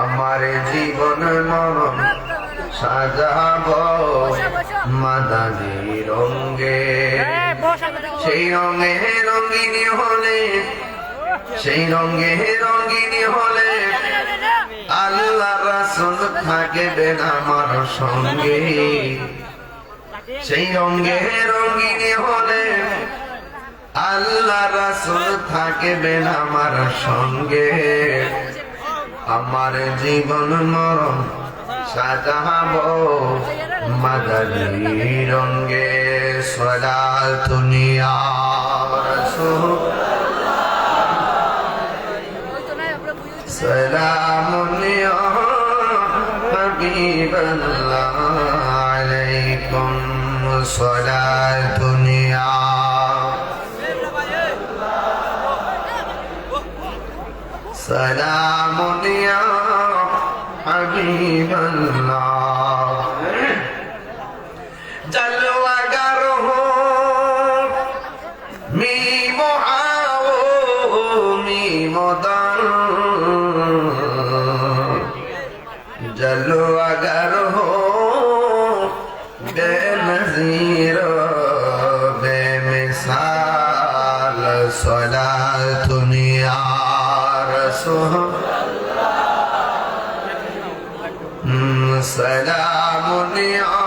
আমার জীবন মরণ সাজাবো মাদানী রঙে, সেই রঙে রঙিনী হলে, সেই রঙে রঙিনী হলে আল্লাহ রাসূল থাকবেন আমার সঙ্গে। সেই রঙে রঙিনী হলে আল্লাহ রাসূল থাকবেন আমার সঙ্গে। আমার জীবন মরণ সাজাবো মাদানী রঙে। সালাতুন ইয়া রাসূল, সালামুন ইয়া হাবিবাল্লাহ আলাইকুম, সালাতুন ইয়া সালামুন ইয়া হাবিবাল্লাহ। জলওয়াগার হো মিমো আও মিমো দান, জলওয়াগার হো বেনজির বেমিসাল, সালাতুন ইয়া রাসূল, সালামুন ইয়া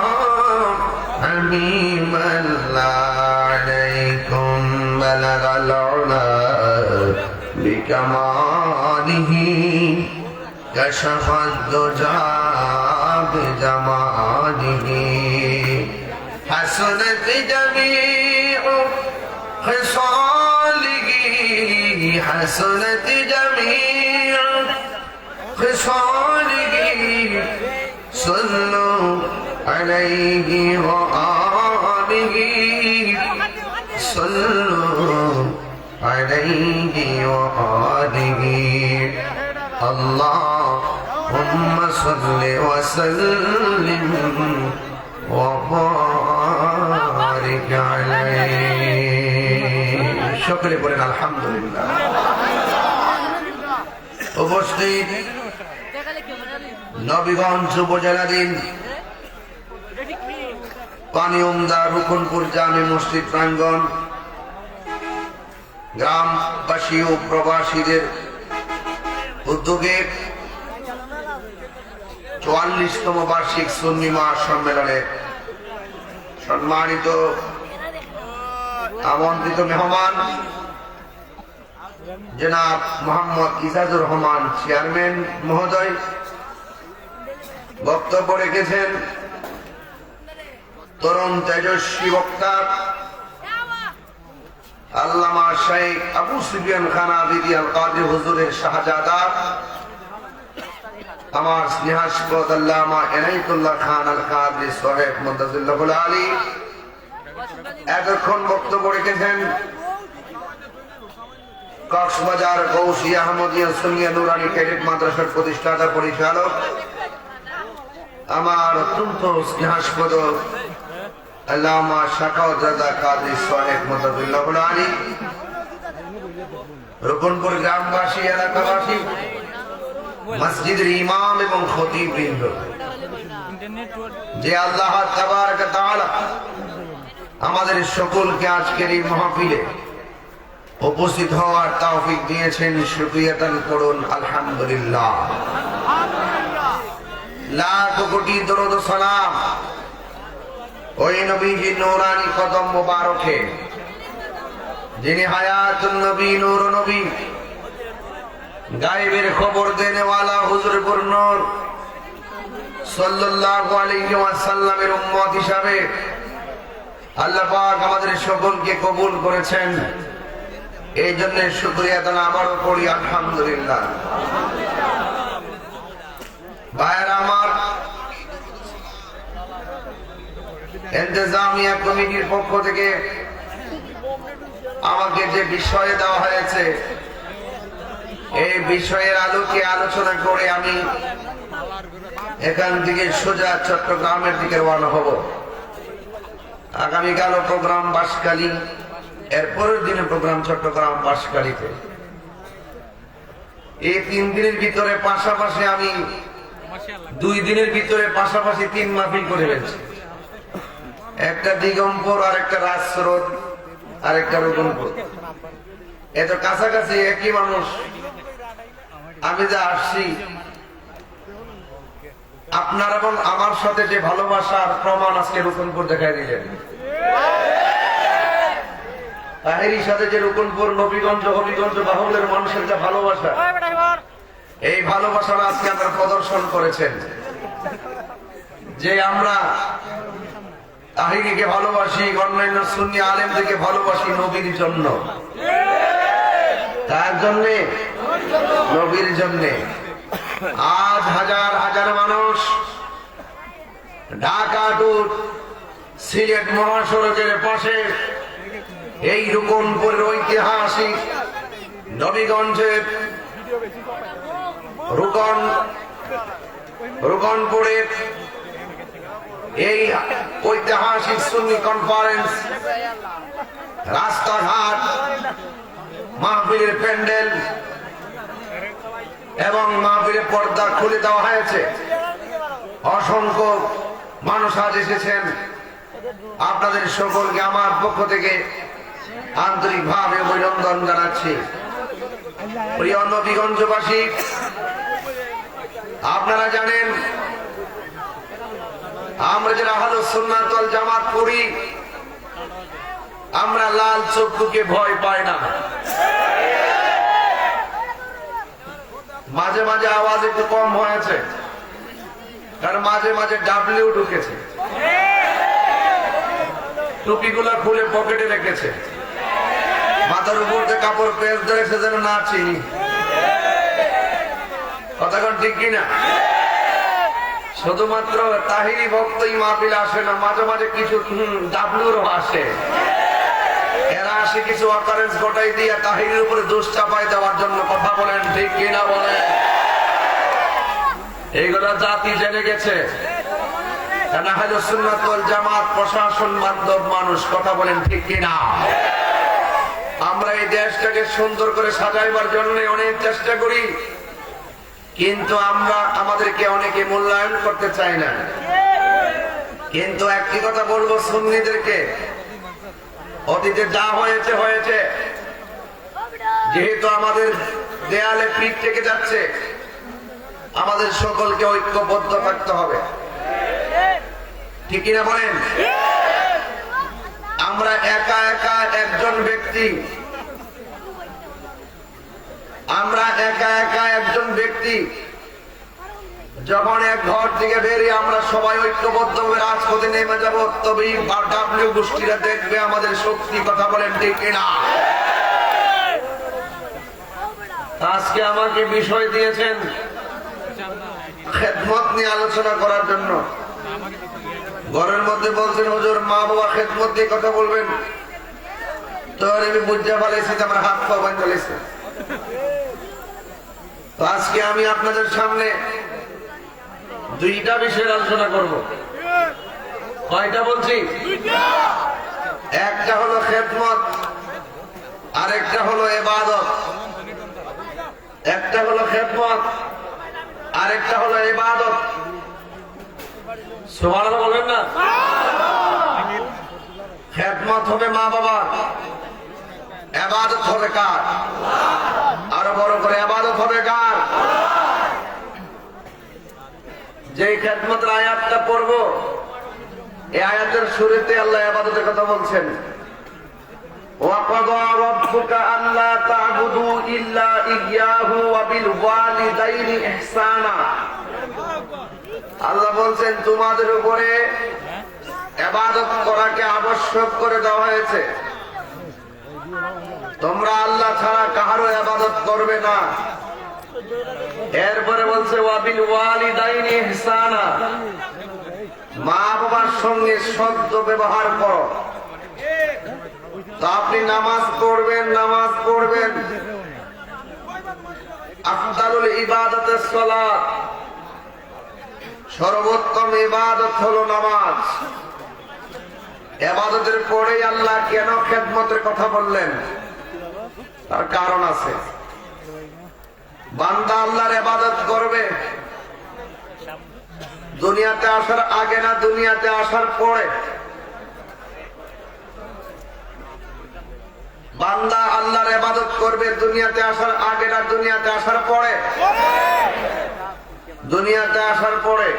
হাবিবাল্লাহ আলাইকুম। বালাগাল উলা বিকামালিহি কাশাফাদ দুজা বিজামালিহি, হাসনাত জামিউ খিসালিহি, হাসনাত জামিউ খিসালিহি, সাল্লু আলাইহি ওয়া আলিহি, সাল্লু আলাইহি ওয়া আলিহি। আল্লাহুম্মা সাল্লি ওয়া সাল্লিম ওয়া বারিক আলাইহি। সকলে বলেন আলহামদুলিল্লাহ। উপস্থিত নবীগঞ্জ উপজেলাধীন পানিউমদা রুকনপুর জামে মসজিদ প্রাঙ্গণ, গ্রামবাসী ও প্রবাসীদের উদ্যোগে ৪৪তম বার্ষিক সুন্নি মহাসম্মেলনে সম্মানিত আমন্ত্রিত মেহমান জনাব মোহাম্মদ ইজাজুর রহমান চেয়ারম্যান মহোদয় বক্তব্য রেখেছেন। তরুণ তেজস্বী বক্তা আল্লামা শেখ আবু সুফিয়ান খান আবিদি আল কাদরি হুজুরের শাহজাদা আমার স্নেহাস্পদ আল্লামা এনায়েতুল্লাহ খান আল কাদরি সাহেব মুদাজ্জিলুল আলী এতক্ষণ বক্তব্য রেখেছেন। কক্সবাজার গৌসিয়া আহমদিয়া সুন্নিয়া নুরানি ক্যাডেট মাদ্রাসার প্রতিষ্ঠাতা পরিচালক আমার অত্যন্ত স্নেহাস্পদ আল্লামা শাখাওয়াত রাজা কাদরি সাহেব মুদাজ্জিলুল আলী, রুকনপুর গ্রামবাসী, এলাকাবাসী, মসজিদের ইমাম এবং খতিববৃন্দ, যে আল্লাহ তাবারক ওয়া তাআলা আমাদের সকলকে আজকের এই মাহফিলে উপস্থিত হওয়ার তৌফিক দিয়েছেন, শুকরিয়াতান করুন আলহামদুলিল্লাহ। লাখ কোটি দরুদ ও সালাম ওই নবীজির নূরানি কদম মোবারকে, যিনি হায়াতুন নবী, নূর নবী, গায়েবের খবর দেনেওয়ালা হুজুর নূর সাল্লাল্লাহু আলাইহি ওয়াসাল্লামের উম্মত হিসাবে আল্লাহ পাক আমাদের সকলকে কবুল করেছেন। এই জন্য শুকরিয়া আদায় আবারও করি আলহামদুলিল্লাহ। ভাইয়েরা আমার, ইন্তেজামিয়া কমিটির পক্ষ থেকে আমাকে যে বিষয় দেওয়া হয়েছে, এই বিষয়ের আলোকে আলোচনা করে আমি এখান থেকে সোজা চট্টগ্রামের দিকে রওনা হব। আগামীকালও প্রোগ্রাম বাঁশখালী, এরপরের দিনে প্রোগ্রাম চট্টগ্রাম বাঁশখালীতে। এই 3 দিনের ভিতরে পাশাপাশি আমি 2 দিনের ভিতরে পাশাপাশি 3 মাহফিল করে ফেলছি। একটা দিগম্বর, আর একটা রাজস্রোত, আর একটা রুকনপুর। এত কাছাকাছি একই মানুষ। আমি যে আসছি, আপনার এবং আমার সাথে যে ভালোবাসার প্রমাণ আজকে রুকনপুর দেখাই দিলেন। তাহেরির সাথে যে রুকনপুর, নবীগঞ্জ, হবিগঞ্জ, বাহুলের মানুষের যে ভালোবাসা, এই ভালোবাসার আজকে আপনারা প্রদর্শন করেছেন। যে আমরা তাহিরিকে ভালোবাসি, অন্যান্য সুন্নি আলেমদেরকে ভালোবাসি নবীর জন্য। তার জন্যে, নবীর জন্যে আজ হাজার হাজার মানুষ ঢাকা টু সিলেট মহাসড়কের পাশে এই রুকনপুরের ঐতিহাসিক নবীগঞ্জের রুকনপুরের এই ঐতিহাসিক সুন্নি কনফারেন্স, রাস্তাঘাট, মাহফিলের প্যান্ডেল এবং মাহফিলের পর্দা খুলে দেওয়া হয়েছে। অসংখ্য মানুষ আজ এসেছেন। আপনাদের সকলকে আমার পক্ষ থেকে আন্তরিকভাবে অভিনন্দন জানাচ্ছি। প্রিয় নবীগঞ্জবাসী, আপনারা জানেন আমরা যারা আহলুস সুন্নাত ওয়াল জামাত করি, আমরা লাল চক্ষুকে ভয় পাই না। মাঝে মাঝে আওয়াজ একটু কম হয়েছে, কারণ মাঝে মাঝে ডাব্লিউ ঢুকেছে, টুপিগুলা খুলে পকেটে রেখেছে, মাথার উপর যে কাপড় পেঁচ ধরেছে যেন না চিনি। কথা কোন ঠিক কিনা? শুধুমাত্র তাহিরি ভক্তই মাহফিলে আসে না, মাঝে মাঝে কিছু ডাব্লিউর আসে। এরা আসে কিছু অকারেন্স ঘটাই দিয়ে তাহিরির উপরে দোষ চাপাই দেওয়ার জন্য। কথা বলেন ঠিক কিনা বলেন? এইগুলো জাতি জেনে গেছে। আহলুস সুন্নাত ওয়াল জামাত প্রশাসন বান্ধব মানুষ। কথা বলেন ঠিক কিনা? আমরা এই দেশটাকে সুন্দর করে সাজাইবার জন্য অনেক চেষ্টা করি, কিন্তু আমরা আমাদেরকে অনেকে মূল্যায়ন করতে চাই না। কিন্তু একটি কথা বলবো সুন্নিদেরকে, অতীতে যা হয়েছে হয়েছে, যেহেতু আমাদের দেয়ালে পিঠ থেকে যাচ্ছে, আমাদের সকলকে ঐক্যবদ্ধ থাকতে হবে। ঠিক কিনা বলেন? আমরা একা একা একজন ব্যক্তি, যখন এক ঘর থেকে বেরিয়ে আমরা সবাই ঐক্যবদ্ধ হয়ে রাজপথে নেমে যাব, তবেই ডাব্লিউ গোষ্ঠীরা দেখবে আমাদের শক্তি। কথা বলেন ঠিক কিনা? আজকে আমাকে বিষয় দিয়েছেন খেদমত নিয়ে আলোচনা করার জন্য। ঘরের মধ্যে বলছেন হুজুর মা বাবা খেদমত দিয়ে কথা বলবেন, তো আমি বুঝতে পারছি আমার হাত পা বান চলেছে। তো আজকে আমি আপনাদের সামনে 2টা বিষয়ের আলোচনা করব। কয়টা বলছি? একটা হলো খেদমত, আরেকটা হলো ইবাদত। একটা হলো খেদমত, আরেকটা হলো ইবাদত। সুবহানাল্লাহ বলেন না? খেদমত হবে মা বাবার, ইবাদত হবে কার? আরো বড় করে ইবাদত হবে কার? যে খেদমতের আয়াতটা পড়বো, এই আয়াতের শুরুতে আল্লাহ ইবাদতের কথা বলছেন। وَقَضَى رَبُّكَ أَلَّا تَعْبُدُوا إِلَّا إِيَّاهُ وَبِالْوَالِدَيْنِ إِحْسَانًا। আল্লাহ বলছেন তোমাদের উপরে ইবাদত করাকে আবশ্যক করে দেওয়া হয়েছে। তোমরা আল্লাহ ছাড়া কাহারও ইবাদত করবে না। এরপরে বলছে ওয়াবিল ওয়ালিদাইনি ইহসানা, মা বাবার সঙ্গে সদ্য ব্যবহার করো। তো আপনি নামাজ পড়বেন, আফদালুল ইবাদাতুস সালাত, সর্বোত্তম ইবাদত হলো নামাজ। ইবাদতের পরেই আল্লাহ কেন খেদমতের কথা বললেন? তার কারণ আছে। বান্দা আল্লাহর ইবাদত করবে দুনিয়াতে আসার আগে না দুনিয়াতে আসার পরে? বান্দা আল্লাহর ইবাদত করবে দুনিয়াতে আসার আগে না দুনিয়াতে আসার পরে? দুনিয়াতে আসার পরে।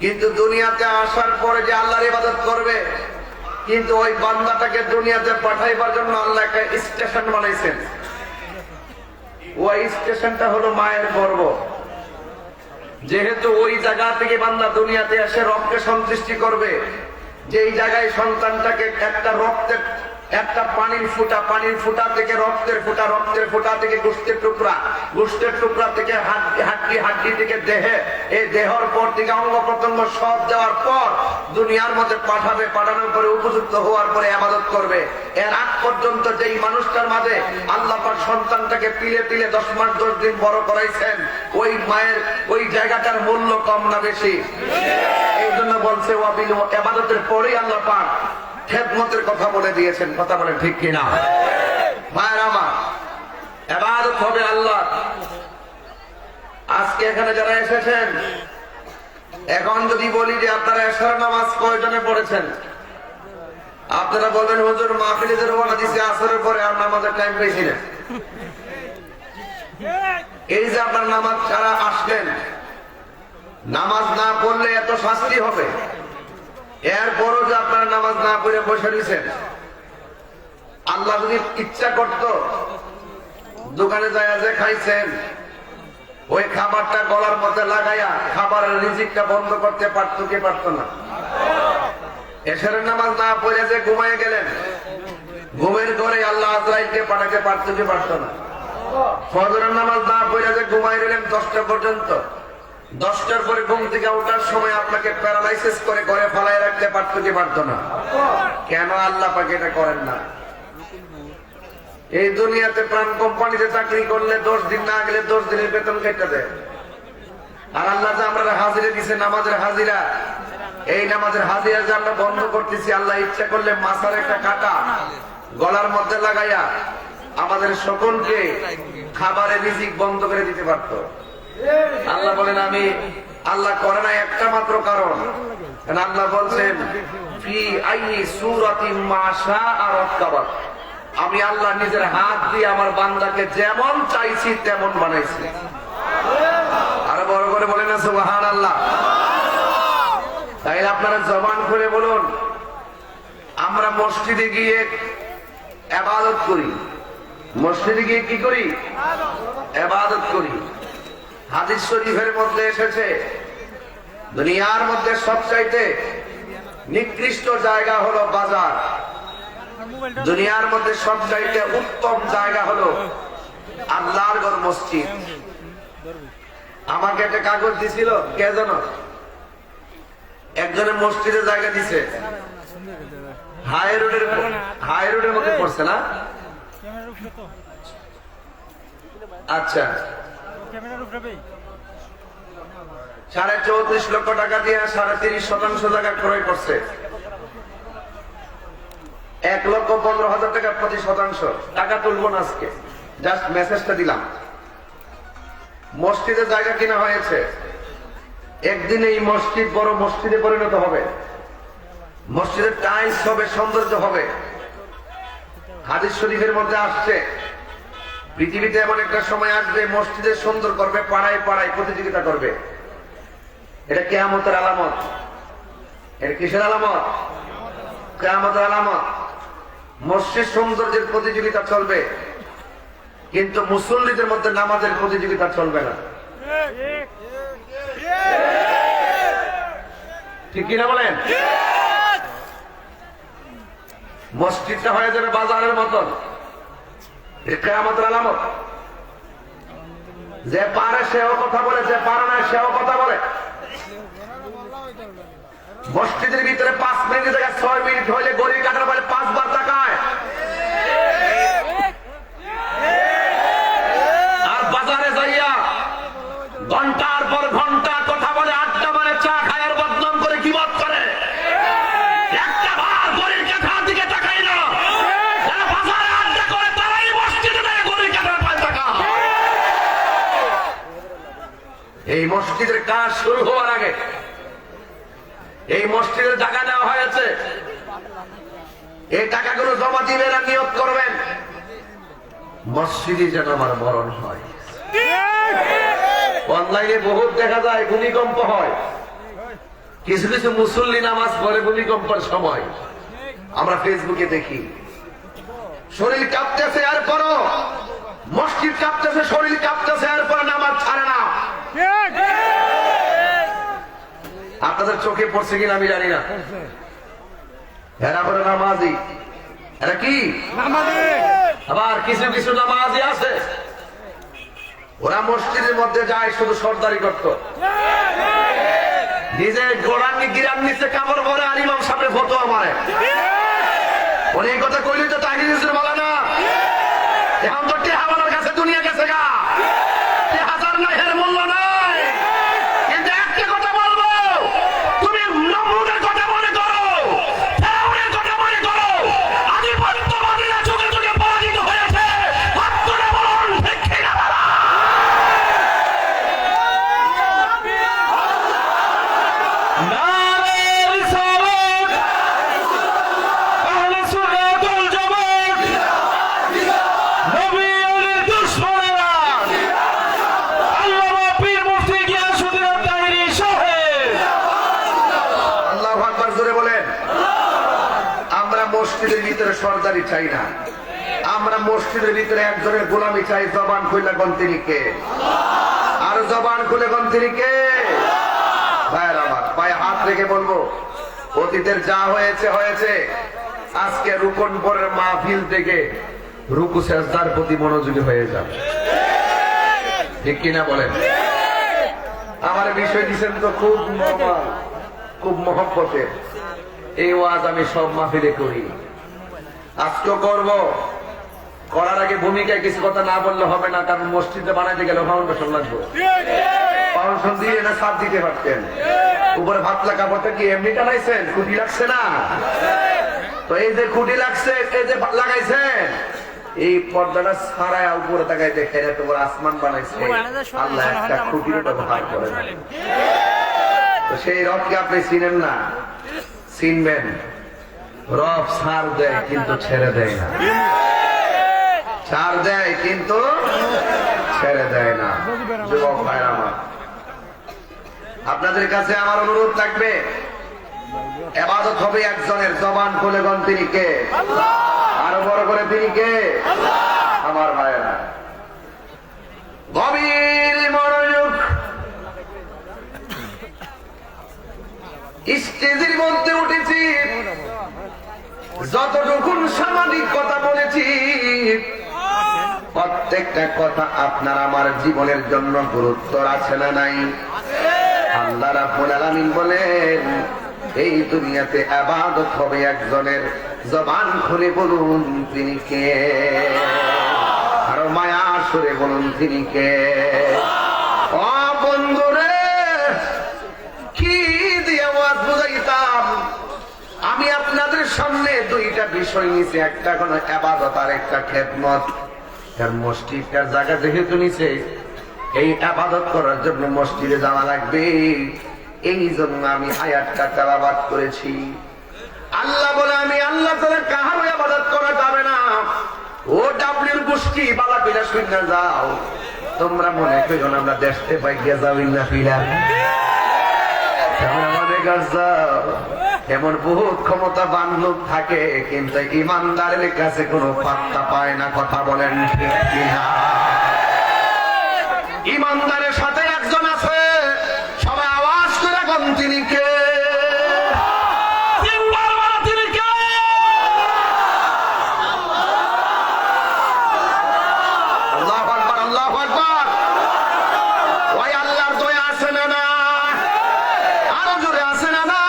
কিন্তু দুনিয়াতে আসার পরে যে আল্লাহর ইবাদত করবে, কিন্তু ওই বান্দাটাকে দুনিয়াতে পাঠাইবার জন্য আল্লাহ একটা স্টেশন বানাইছেন। ওই স্টেশনটা হলো মায়ের গর্ভ। যেহেতু ওই জায়গা থেকে বান্দা দুনিয়াতে এসে রবকে সন্তুষ্টি করবে, যে এই জায়গায় সন্তানটাকে একটা পানির ফুটা থেকে রক্তের ফুটা থেকে গোষ্ঠের টুকরা থেকে হাড্ডি থেকে দেহে, এই দেহর পর থেকে অঙ্গ প্রত্যঙ্গ সব দেওয়ার পর দুনিয়ার মধ্যে পাঠাবে। পাঠানোর পরে উপযুক্ত হওয়ার পরে ইবাদত করবে। এর আগ পর্যন্ত যেই মানুষটার মাঝে আল্লাহ পাক সন্তানটাকে পিলে 10 মাস 10 দিন বড় করাইছেন, ওই মায়ের ওই জায়গাটার মূল্য কম না বেশি? এই জন্য বলছে ওয়াবিল ইবাদতের পরেই আল্লাহ পাক খেদমতের কথা বলে দিয়েছেন। কথা বলেন ঠিক কিনা? ভাইরা আমার, ইবাদত হবে আল্লাহ। আজকে এখানে যারা এসেছেন, এখন যদি বলি যে আপনারা এশার নামাজ কয়জনে পড়েছেন, আপনারা বলবেন হুজুর মাহফিলে যে রওনা দিছে আসরের পরে, আর নামাজের টাইম পেয়েছি না। এই যে আপনার নামাজ ছাড়া আসলেন, নামাজ না পড়লে এত শাস্তি হবে, এরপরও যে আপনারা নামাজ না পড়ে বসে দিয়েছেন, আল্লাহ যদি ইচ্ছা করত দোকানে যায় যে খাইছেন, ওই খাবারটা গলার মধ্যে লাগাইয়া খাবারের রিজিকটা বন্ধ করতে পারতো কি পারতো না? এশারের নামাজ না পড়ে যে ঘুমায় গেলেন, ঘুমের ঘরে আল্লাহ আজরাইলকে পাঠাতে পারতো কি পারতো না? ফজরের নামাজ না পড়ে যে ঘুমায় গেলেন 10টা পর্যন্ত, 10টার পরে ঘুম থেকে ওঠার সময় আপনাকে প্যারালাইসিস করে ঘরে ফালায় রাখতে পারতো কি পারতো না? কেন আল্লাহ পাক এটা করেন না? এই দুনিয়াতে প্রাণ কোম্পানিতে চাকরি করলে 10 দিন না গেলে 10 দিনের বেতন কেটে দেয়। আর আল্লাহ যে আমরা হাজিরা দিছে, নামাজের হাজিরা, এই নামাজের হাজিরা যে আমরা বন্ধ করতেছি, আল্লাহ ইচ্ছা করলে মাথার একটা কাটা গলার মধ্যে লাগাইয়া আমাদের সকলকে খাবারের রিজিক বন্ধ করে দিতে পারত। আল্লাহ বলেন আমি আল্লাহ করে না একটা মাত্র কারণ, আল্লাহ বলছেন ফি আইয়ি সূরাতিন মা শাআ রাক্কাবাত, আমি আল্লাহ নিজের হাত দিয়ে আমার বান্দাকে যেমন চাইছি তেমন বানাইছি। আরো বড় করে বলেন না সুবহানাল্লাহ। তাই আপনারা জবান খুলে বলুন, আমরা মসজিদে গিয়ে ইবাদত করি। মসজিদে গিয়ে কি করি? ইবাদত করি। হাদিস শরীফের মধ্যে এসেছে, দুনিয়ার মধ্যে সবচাইতে নিকৃষ্ট জায়গা হলো বাজার, দুনিয়ার মধ্যে সবচাইতে উত্তম জায়গা হলো আল্লাহর ঘর মসজিদ। আমাকে একটা কাগজ দিছিল, কে জানো? একজনের মসজিদে জায়গা দিছে, হাই রোডের মধ্যে পড়ছে না? আচ্ছা, 34.5 লক্ষ টাকা দিয়ে 30.5% জায়গা ক্রয় করছে। 1,15,000 টাকা প্রতি শতাংশ। টাকা তুলবো না আজকে, জাস্ট মেসেজটা দিলাম। মসজিদে জায়গা কিনা হয়েছে, একদিন এই মসজিদ বড় মসজিদে পরিণত হবে, মসজিদের টাইলস হবে, সৌন্দর্য হবে। হাদিস শরীফের মধ্যে আসছে, পৃথিবীতে এমন একটা সময় আসবে মসজিদের সুন্দর করবে, পাড়ায় পাড়ায় প্রতিযোগিতা করবে। এটা কিয়ামতের আলামত। এটা কিসের আলামত? কিয়ামতের আলামত। মসজিদ সৌন্দর্যের প্রতিযোগিতা চলবে, কিন্তু মুসল্লিদের মধ্যে নামাজের প্রতিযোগিতা চলবে না। ঠিক কিনা বলেন? মসজিদটা হয়ে যাবে বাজারের মতন। কিয়ামতের আলামত। যে পারে সেও কথা বলে, যে পারে না সেও কথা বলে। মসজিদের ভিতরে 5 মিনিট থেকে 6 মিনিট হইলে গড়ি কাটার পরে 5 বার তাকায়। আর বাজারে যাইয়া ঘন্টার পর ঘন্টা কথা বলে, আড্ডা মারে, চা খায়, আর বদনাম করে, কিবাদ করে। একটা বার গড়ির কাটার দিকে তাকাই না। যারা বাজারে আড্ডা করে তারাই মসজিদে গড়ি কাটার পরে তাকায়। এই মসজিদের কাজ শুরু হওয়ার আগে এই মসজিদের টাকা দেওয়া হয়েছে, এই টাকাগুলো জমা দিবেন আর নিয়ত করবেন মসজিদে যেন আমার মরণ হয়। অনলাইনে বহুত দেখা যায় ভূমিকম্প হয়, কিছু কিছু মুসল্লি নামাজ পড়ে ভূমিকম্পের সময় আমরা ফেসবুকে দেখি শরীর কাঁপতেছে, এরপরও মসজিদ কাঁপতেছে, শরীর কাঁপতেছে, এরপর নামাজ ছাড়ে না। আপনাদের চোখে পড়ছে কিনা আমি জানি না। এরা করে নামাজি, এরা কি আবার কিছু কিছু নামাজি আছে ওরা মসজিদের মধ্যে যায় শুধু সর্দারি করত, নিজে গোড়াঙ্গি গিরান নিচে কাপড় পরে আর ইমাম সামনে ফতোয়া মারে। উনি এই কথা কইলে তো তাহির বলে না, এখন তো টেহাওয়ালার কাছে দুনিয়া গেছে গা, হাজার নাই এর মূল্য নাই। কিন্তু একটা কথা বলবো, তুমি নমরুদের কথা মনে করো, ফেরাউনের কথা মনে করো, আধিপত্যবাদীরা যুগে যুগে পরাজিত হয়েছে। হাতটা বলুন ঠিক কিনা বলা। মসজিদের ভিতরে সরদারি চাই না, আমরা মসজিদের ভিতরে একজনের গোলামি চাই। জবান খুলে কোন তিনি কে? আর জবান খুলে কোন তিনি কে? ভাইয়ের আমার পায়ে হাত রেখে বলবো, অতীতের যা হয়েছে হয়েছে। আজকে রুকন পরের মাহফিল থেকে রুকু সেজদার প্রতি মনোযোগী হয়ে যাবে, ঠিক কিনা বলেন? আমার বিষয় দিচ্ছেন তো খুব নরমাল, খুব মহব্বতের। এই ওয়াজ আমি সব মাহফিলে করি, আজকেও করব। করার আগে ভূমিকায় কিছু কথা না বললে হবে না, কারণ মসজিদে বানাইতে গেলে ফাউন্ডেশন লাগবে। ফাউন্ডেশন দিয়ে না ছাদ দিতে পারতেন, উপরে ভাতলা কাপড়টা কি এমনি টানাইছেন? খুঁটি লাগছে না তো, এই যে খুঁটি লাগছে, এই যে লাগাইছেন, এই পর্দাটা ছাড়ায় উপরে তাকাই দেখেন এত বড় আসমান বানাইছে আল্লাহ, একটা খুঁটির ব্যবহার করেন। তো সেই রবকে আপনি চিনেন না, চিনবেন। রব ছাড় দেয় কিন্তু ছেড়ে দেয় না, ছাড় দেয় কিন্তু ছেড়ে দেয় না। যুবক ভাইরা আমার, আপনাদের কাছে আমার অনুরোধ থাকবে, ইবাদত হবে একজনের। জবান খুলে বলেন তিনি কে? আরো বড় করে তিনি কে? আমার ভাইরা গভীর মনোযোগ। স্টেজের মধ্যে উঠেছি, যতটুকু সামাজিক কথা বলেছি প্রত্যেকটা কথা আপনার আমার জীবনের জন্য গুরুত্ব আছে না নাই? আল্লাহ রাব্বুল আলামিন বলেন, এই দুনিয়াতে ইবাদত হবে একজনের। জবান খুলে বলুন তিনি কে? আরো মায়া সুরে বলুন তিনি কে? ও বন্ধুরে, কি দিয়ে ওয়াজ বুঝাইতাম? আমি আপনাদের সামনে দুইটা বিষয় নিয়েছি, একটা কোন ইবাদত আর একটা খেদমত। মসজিদটার জায়গা যেহেতু নিছে, এই ইবাদত করার জন্য মসজিদে যাওয়া লাগবে, এই জন্য আমি আয়াতটা তেলাওয়াত করেছি। আল্লাহ বলে, আমি আল্লাহ তাআলা কাহারও ইবাদত করা যাবে না। ও ডাবলির গোষ্ঠী বালা পিলা শুনে যাও, তোমরা মনে করো আমরা দেশতে পাই গিয়ে যাও না পিলা, এমন বহুত ক্ষমতাবান লোক থাকে কিন্তু ইমানদারের কাছে কোনো পাত্তা পায় না। কথা বলেন ঠিক কিনা? ইমানদারের সাথে একজন আছে, সবাই আওয়াজ করে বলেন তিনি কে? আল্লাহু আকবার, আল্লাহু আকবার। ওই আল্লাহর দয়া আছে না না? আরো জোরে আছে না না?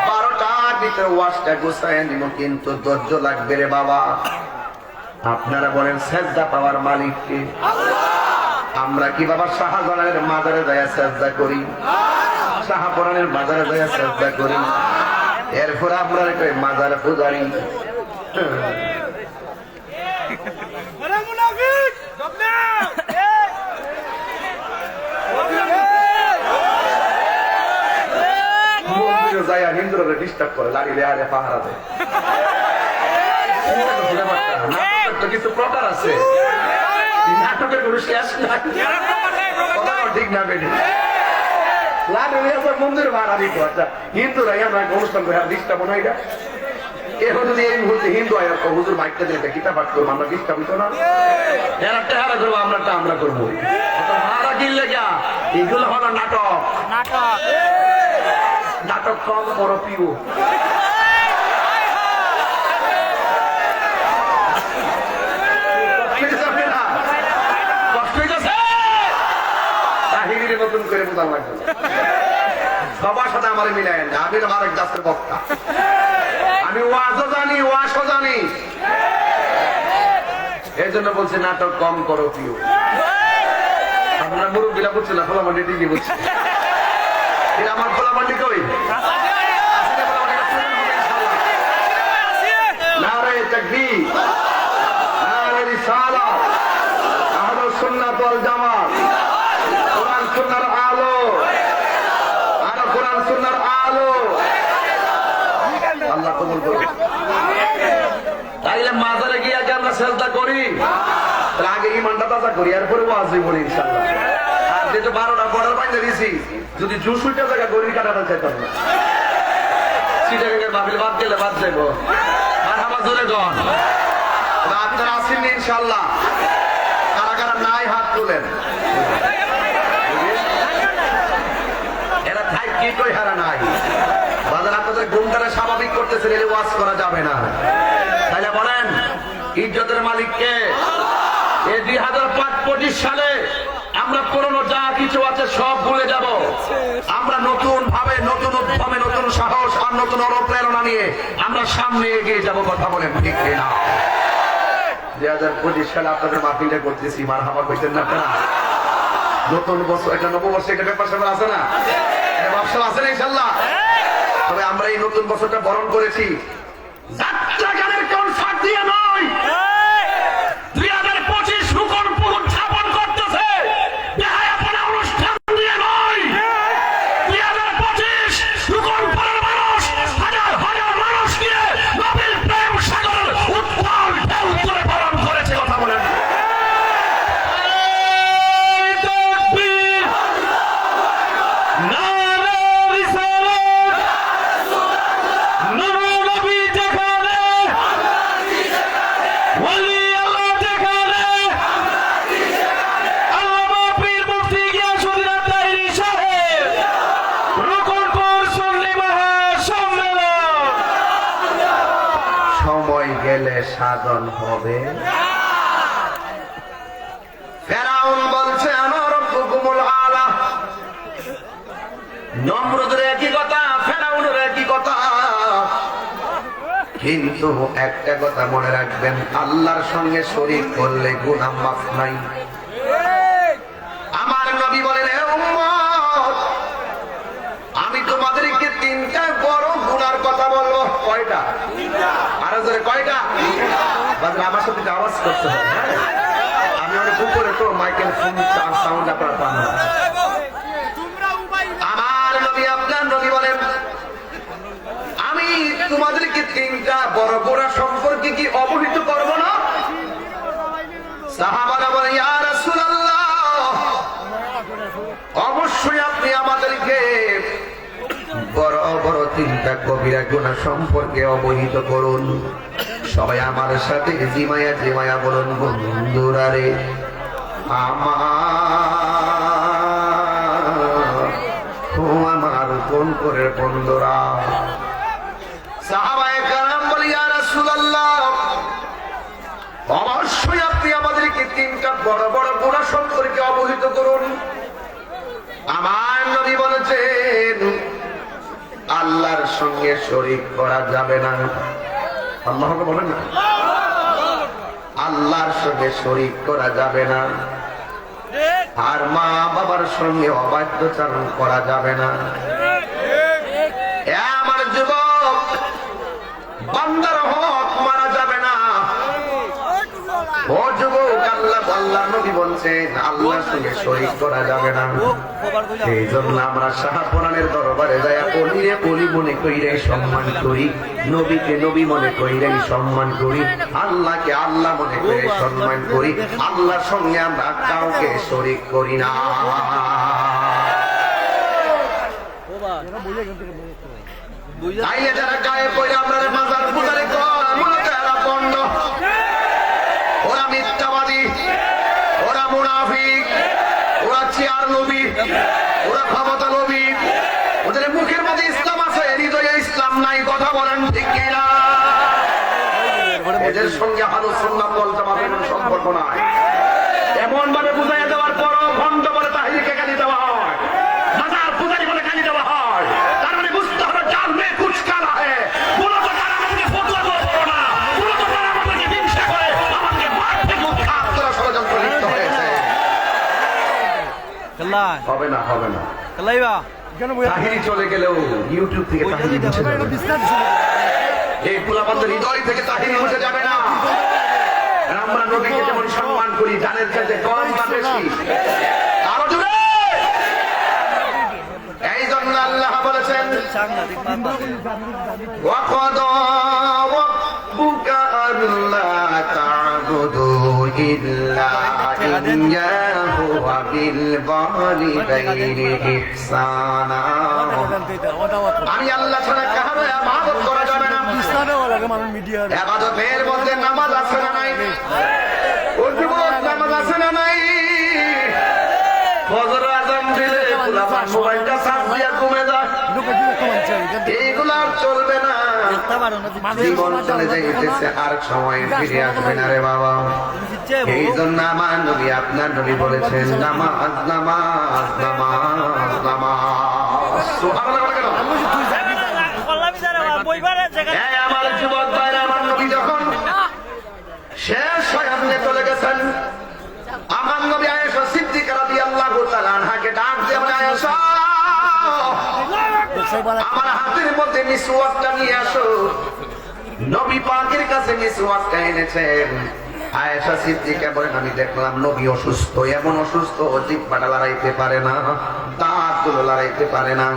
12টার ভিতরে ওয়াজটা গুছায় নিব, কিন্তু ধৈর্য লাগবে রে বাবা। আপনারা বলেন সেজদা পাওয়ার মালিক কে? আমরা কি বাবা শাহজালালের মাজারে যায় সেজদা করি, শাহপুরানের মাজারে যায় সেজদা করি, এরপর আমরা মাজার পূজারি। ডিস্টার্ব করে, লাড়িলে আরে পাহারা দেয়। নাটকের তো কিছু প্রকার আছে, নাটকের কোনো শেষ নাই, ঠিক না বেটি? মন্দির ভাড়া দিত, আচ্ছা হিন্দুরা আমরা অনুষ্ঠান করে ডিস্টার্ব নাই না। এখন যদি এই মুহূর্তে হিন্দু হয় আর হুজুর মাইকটা দিয়ে কিতাব পাঠ করবো, আমরা ডিস্টার্ব হইতো না? এরা টেহারা করবো, আমরা করবো। ভাড়া কিনলে গা এগুলো হলো নাটক। নাটক কম বড় পিও। নতুন করে বোঝা লাগবে, সবার সাথে আমার মিলাই না। আমি আরেক দাসের বক্তা, আমি ওয়াজও জানি, ওয়াশও জানি, এই জন্য বলছি নাটক কম করো প্রিয়। আপনার মুরব্বীরা বুঝছে না, ফোলামান্ডি ঠিকই বুঝছে। আমার ফোলামান্ডি কই? নারে তাকবীর, নারে রিসালাত, আহলুস সুন্নাত ওয়াল জামাত, কোরআন সুন্নাহর আলো, আর কোরআন সুন্নাহর আলো। আল্লাহ কবুল করুন। তাইলে মাজারে গিয়ে আগে আমরা সেজদা করি, তাহলে আগে ইমানটা তাজা করি, এরপরে ওয়াজি বলি ইনশাআল্লাহ। আর যেটা 12টা বর্ডার বাইন্দা দিছি, যদি জুসুইটা জায়গা গরির কাটাটা চাইতাম না, সিটাগাঙ্গের মাহফিল বাদ গেলে বাদ যাইব। আর আমার জোরে গন আপনারা আসেন ইনশাআল্লাহ। কারা কারা নাই হাত তুলেন। এরা থাই কি কই হারা নাই। বাজার আপনাদের গুণটারে স্বাভাবিক করতেছেন, এলে ওয়াজ করা যাবে না। তাইলে বলেন ইজ্জতের মালিককে? এই 2025 সালে আমরা পুরনো যা কিছু আছে সব ভুলে যাব। আমরা নতুন ভাবে, নতুন উদ্যমে, নতুন সাহস আর নতুন অনুপ্রেরণা নিয়ে আমরা সামনে এগিয়ে যাব। কথা বলেন ঠিক কিনা? 2025 সালে আপনাদের মাহফিলটা করতেছি, মারহাবা কইতেন না আপনারা? নতুন বছর, এটা নববর্ষে একটা ব্যাপার স্যাপার আছে না? ব্যবসা আছে না ইনশাআল্লাহ? তবে আমরা এই নতুন বছরটা বরণ করেছি যাত্রা গানের কনসার্ট দিয়ে নয়। 2025 রূপনপুর উদযাপন করতেছে বেহায়াপনা অনুষ্ঠান দিয়ে নয়। 2025 রূপনপুরের মানুষ হাজার হাজার মানুষ নিয়ে নবীর প্রেম সাগর উত্তাল ঢেউ তুলে পালন করেছে। কথা বলেন সাধন হবে। ফেরাউন বলছে আনা রাব্বুকুমুল আলা। নমরুদের একই কথা, ফেরাউনের একই কথা, কিন্তু একটা কথা মনে রাখবেন, আল্লাহর সঙ্গে শরীক করলে গুনাহ মাফ নাই। আমার নবী বলেন, হে উম্মত, আমি তোমাদেরকে 3টা বড় গুনার কথা বলবো। কয়টা? আরো জোরে কয়টা? আমার সাথে আওয়াজ করতে হবে। আমি অনেক উপরে তো মাইকেল ফোন সাউন্ড আপনারা পান না। আমার নবী, আপনার নবী বলেন, আমি তোমাদেরকে 3টা বড় গোড়া সম্পর্কে কি অবহিত করবো না? সাহাবারা বলেন, ইয়া রাসূলুল্লাহ, অবশ্যই আপনি আমাদেরকে বড় বড় 3টা কবিরা গুনাহ সম্পর্কে অবহিত করুন। সবাই আমার সাথে জিমায়া জিমায়া বলুন, বন্ধুরা রে আমার কোন করে বন্ধুরা। সাহাবায়ে কেরাম বলে, ইয়া রাসূলুল্লাহ, অবশ্যই আপনি আমাদেরকে 3টা বড় বড় গুনাহ সম্পর্কে অবহিত করুন। আমার নবী বলেছেন, আল্লাহর সঙ্গে শরীক করা যাবে না। আল্লাহকে বলেন না, আল্লাহর সঙ্গে শরীক করা যাবে না। আর মা বাবার সঙ্গে অবাধ্যচারণ করা যাবে না। আমার যুবক, বান্দার হক মারা যাবে না। ও যুবক, আল্লাহর নবী নবী বলছেন আল্লাহর সঙ্গে শরীক করা যাবে না। এই জন্য আমরা শাহপুরানের দরবারে যাই অলিরে অলি মনে কইরে সম্মান করি, নবীকে নবী মনে কইরে সম্মান করি, আল্লাহকে আল্লাহ মনে করে সম্মান করি। আল্লাহর সঙ্গে আমরা কাউকে শরীক করি না। তাইলে যারা গায়ে পড়ে আমরা মাজার পূজারি মূলত এরা পণ্ড, ওরা মিথ্যাবাদী, ওরা মুনাফিক, ওরা চেয়ার নবী, ওরা ক্ষমতা নবী। ওদের মুখের মধ্যে ইসলাম আছে, হৃদয়ে ইসলাম নাই। কথা বলেন ঠিক কিনা? এদের সঙ্গে আহলুস সুন্নাত ওয়াল জামাতের কোনো সম্পর্ক নাই। এমন ভাবে বুঝাই দেওয়ার পরও ভণ্ড বলে তাহলিকে গালি দেওয়া হয়, মাজার পূজারি বলে গালি দেওয়া হয়। তার মানে বুঝতে হবে জাল মে কুছ কালা হ্যায়। মূলত তারা আমাদেরকে ফতোয়া দেওয়া না, মূলত তারা আমাদেরকে হিংসা করে আমাদেরকে মার থেকে উৎখাত করার ষড়যন্ত্র লিপ্ত হয়েছে। হবে না, হবে না। তাহিরি চলে গেলেও ইউটিউব থেকে তাহিরি মুছে যাবে। এই পোলাপানদের হৃদয় থেকে তাহিরি মুছে যাবে না। আমরা নবীকে যেমন সম্মান করি, জানের চাইতে কম না বেশি? আরো জোরে। এই জন্য আল্লাহ বলেছেন ওয়াকাদা রাব্বুকা আল্লা তা'বুদু ইল্লা ইয়্যাহু ওয়া বিল ওয়ালিদাইনি ইহসানা। আমি আল্লাহ ছাড়া কারো ইবাদত করা যাবে না। ইবাদতের মধ্যে নামাজ আছে না নাই? নামাজ আছে না নাই? ফজর আযান দিলে পোলাপান মোবাইলটা চার্জ দিয়া ঘুমে যায়, এইগুলা চলবে না। জীবন চলে যাইতেছে, আর সময় ফিরে আসবে না রে বাবা। এই জন্য আমার নবী, আপনার নবী বলেছেন নামাজ নামাজ নামাজ নামাজ। সুবহানাল্লাহ। কেন আমার যুবক ভাইরা, আমার নবী যখন শেষ হয়ে আপনি চলে গেছেন, আমার নবী আয়েশা সিদ্দিকা রাদিয়াল্লাহু তাআলা আনহাকে ডাক দিয়ে বলে, আয়েশা আমার হাতের মধ্যে মিসওয়াকটা নিয়ে আসো। নবী পাকের কাছে মিসওয়াকটা এনেছেন। আয়েশা সিদ্দিকা বলেন, আমি দেখলাম নবী অসুস্থ, এমন অসুস্থ জিহ্বাটা লড়াইতে পারে না, দাঁতগুলো লড়াইতে পারে না।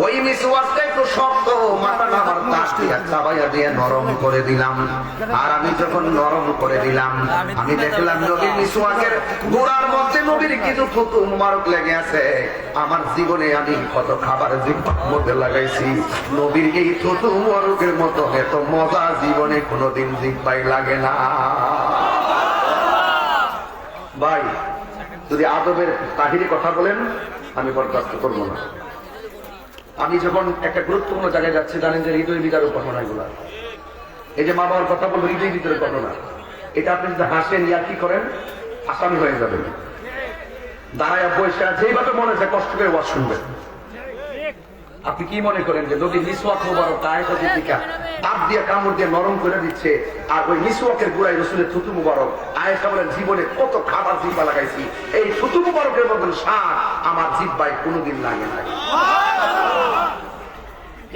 ওই মিসওয়াকটা একটু শক্ত, মাথাটা আমার দাঁত দিয়ে চাবাইয়া দিয়ে নরম করে দিলাম। আর আমি যখন নরম করে দিলাম, আমি দেখলাম নবীর মিসওয়াকের গোড়ার মধ্যে নবীর কিছু থুতু মুবারক লেগে আছে। আমার জীবনে আমি কত খাবার জিহ্বার মধ্যে লাগাইছি, নবীর এই থুতু মুবারকের মতো এত মজা জীবনে কোনোদিন জিহ্বায় লাগে না। ভাই, যদি আদবের তাহিরি কথা বলেন, আমি বরদাস্ত করবো না। আমি যখন একটা গুরুত্বপূর্ণ জায়গায় যাচ্ছি, জানেন যে হৃদয় বিদারের ঘটনা এগুলা, এই যে মা বাবার কথা বলবো, হৃদয় বিদারের ঘটনা, এটা আপনি যদি হাসেন ইয়া কি করেন, আসামি হয়ে যাবেন। দাঁড়ায় বসে যেইভাবে মনে হয় কষ্ট করে ওয়াজ শুনবেন। আপনি কি মনে করেন যে নবীর মিসওয়াক মুবারক আয়েশা সিদ্দিকা দাঁত দিয়ে কামড় দিয়ে নরম করে দিচ্ছে, আর ওই মিসওয়াকের গোড়ায় রাসূলের থুতু মুবারক, আয়েশা বলেন জীবনে কত খাবার জিহ্বা লাগাইছি, এই থুতু মুবারকের মতন স্বাদ আমার জিহ্বায় কোনোদিন লাগে না।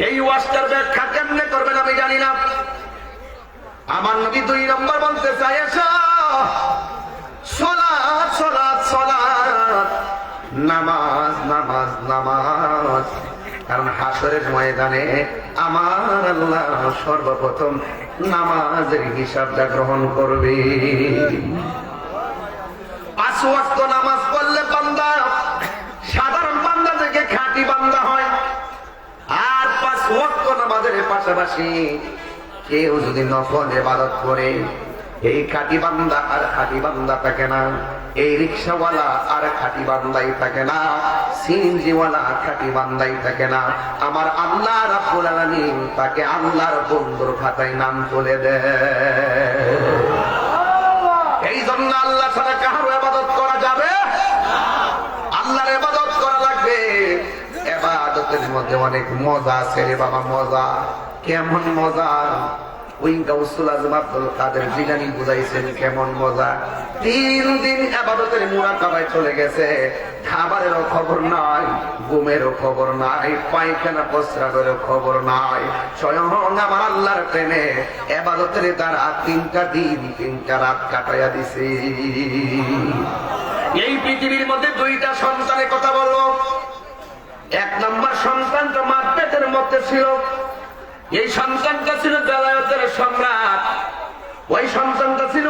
এই ওয়াজটার ব্যাখ্যা কেমনে করবেন আমি জানি না। আমার নবী 2 নম্বর বলতে চাই, আয়েশা সালাত সালাত সালাত, নামাজ নামাজ নামাজ। কারণ হাসরের ময়দানে আমার আল্লাহ সর্বপ্রথম নামাজের হিসাবটা গ্রহণ করবে। 5 ওয়াক্ত নামাজ পড়লে বান্দা সাধারণ বান্দা থেকে খাঁটি বান্দা হয়। আর 5 ওয়াক্ত নামাজের পাশাপাশি কেউ যদি নফল ইবাদত করে, এই খাঁটি বান্দা আর খাঁটি বান্দা থাকে না, এই রিকশাওয়ালা আর খাঁটি বান্দাই থাকে না, সিএনজিওয়ালা খাঁটি বান্দাই থাকে না। আমার আল্লাহ রাব্বুল আলামিন তাকে আল্লাহর বন্ধুর খাতায় নাম তুলে দেয়। এই জন্য আল্লাহ ছাড়া কারো ইবাদত করা যাবে না, আল্লাহর ইবাদত করা লাগবে। ইবাদতের মধ্যে অনেক মজা আছে রে বাবা, মজা। কেমন মজা? ওই গাউসুল আজম আব্দুল কাদের জিলানী বুঝাইছেন কেমন মজা। 3 দিন ইবাদতের মুরাকাবায় চলে গেছে, খাবারেরও খবর নাই, ঘুমেরও খবর নাই, পায়খানা প্রস্রাবেরও খবর নাই। স্বয়ং আমার আল্লাহর প্রেমে ইবাদতের তার 3টা দিন 3টা রাত কাটাইয়া দিছে। এই পৃথিবীর মধ্যে 2টা সন্তানের কথা বলবো। 1 নম্বর সন্তানটা মার পেটের মধ্যে ছিল, এই সন্তানটা ছিল বেলায়েতের সম্রাট। ওই সন্তানটা ছিল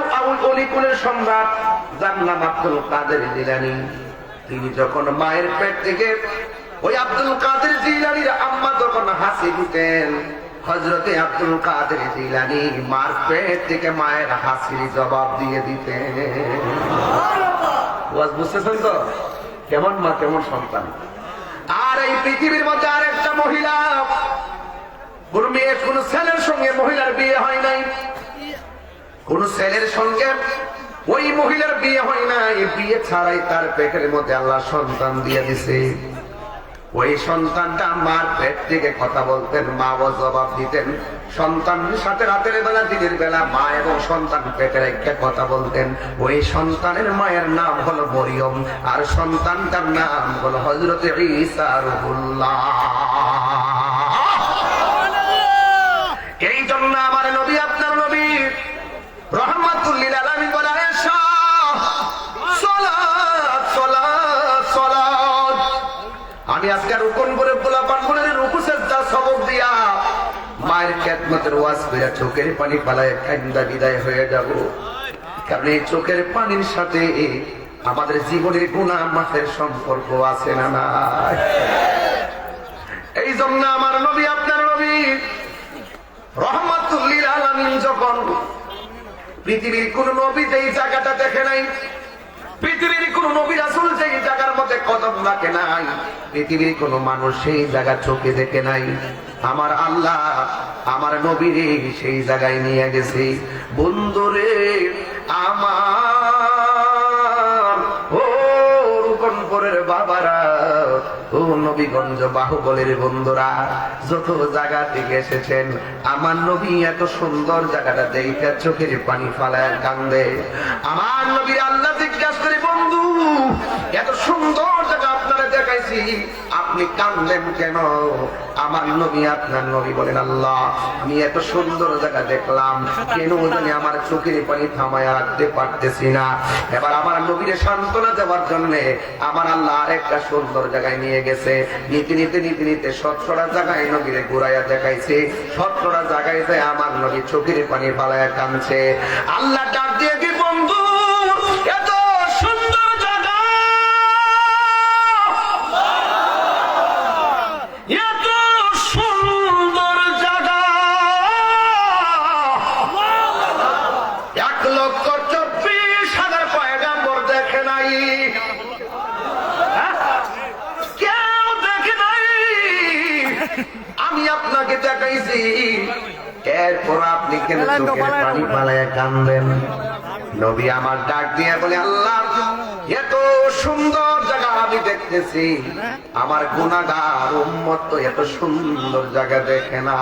অলিকুলের সম্রাট, যার নাম আব্দুল কাদের জিলানী। তিনি যখন মায়ের পেট থেকে ওই আব্দুল কাদের জিলানীর আম্মা যখন হাসি দিতেন, হযরতে আব্দুল কাদের জিলানী মার পেট থেকে মায়ের হাসির জবাব দিয়ে দিতেন। ওয়াজ বুঝতেছেন তো? কেমন মা কেমন সন্তান। আর এই পৃথিবীর মধ্যে আরেকটা মহিলা, কোন মেয়ে কোন ছেলের সঙ্গে মহিলার বিয়ে হয় নাই, কোন ছেলের সঙ্গে ওই মহিলার বিয়ে হয় নাই। বিয়ে ছাড়াই তার পেটের মধ্যে আল্লাহ সন্তান দিয়ে দিছে। ওই সন্তানটা মার পেট থেকে কথা বলতেন, মা ও জবাব দিতেন। সন্তানের সাথে রাতের বেলা দিনের বেলা মা এবং সন্তান পেটে রেখে কথা বলতেন। ওই সন্তানের মায়ের নাম হলো মরিয়ম, আর সন্তানটার নাম হলো হযরত ঈসা রুহুল্লাহ। এই জন্য আমার নবী, আপনার নবী রাহমাতুল লিল আলামিন বলেন, সালাত সালাত সালাত। আমি আজকে রুকুন করে পোলাপান বলে রুকু সেজদা সবক দিয়া মায়ের খেদমতের ওয়াজ করে চোখের পানি পালায় কান্দা বিদায় হয়ে যাব। কারণ এই চোখের পানির সাথে আমাদের জীবনের গুনাহ মাফের সম্পর্ক আছে না নাই? এই জন্য আমার নবী, আপনার নবী রাহমাতুল লিল আলামিন যখন পৃথিবীর কোন নবী যেই জায়গাটা দেখে নাই, পৃথিবীর কোন নবী রাসূল যেই জায়গার মধ্যে কদম রাখে নাই, পৃথিবীর কোন মানুষ সেই জায়গা চোখে দেখে নাই, আমার আল্লাহ আমার নবীরে সেই জায়গায় নিয়ে গেছে। বন্ধুরে আমার, ও রূপনপুরের বাবারা, ও নবীগঞ্জ বাহুবলের বন্ধুরা, যত জায়গা থেকে এসেছেন, আমার নবী এত সুন্দর জায়গাটা দেখে চোখের পানি ফালায় কান্দে। আমার নবীর আল্লাহ জিজ্ঞাসা করে, বন্ধু এত সুন্দর জায়গা আপনারা দেখাইছি, আপনি কান্দেন কেন? আমার নবী, আপনার নবী বলেন, আল্লাহ আমি এত সুন্দর জায়গা দেখলাম, কেন জানি আমার চোখের পানি থামায় রাখতে পারতেছি না। এবার আমার নবীরে সান্ত্বনা দেওয়ার জন্য আমার আল্লাহ আরেকটা সুন্দর জায়গায় নিয়ে গেছে। নীতি নীতি নীতি নীতি 17টা জায়গায় নবীরে ঘুরাইয়া দেখাইছে। 17টা জায়গায় যায় আমার নবী চোখের পানি ফালাইয়া কাঁদছে। আল্লাহ ডাক দিয়ে কি, বন্ধু এত সুন্দর জায়গা, এত সুন্দর জায়গা 1,24,000 পয়গাম্বর দেখে নাই, কেউ দেখে নাই। আমি আপনাকে দেখাইছি, এরপর আপনি কেন চোখের পানি ফালাইয়া কাঁদেন? নবী আমার ডাক দিয়ে বলে, আল্লাহ এত সুন্দর জায়গা আমি দেখতেছি, আমার গুনাহগার উম্মত তো এত সুন্দর জায়গা দেখে না,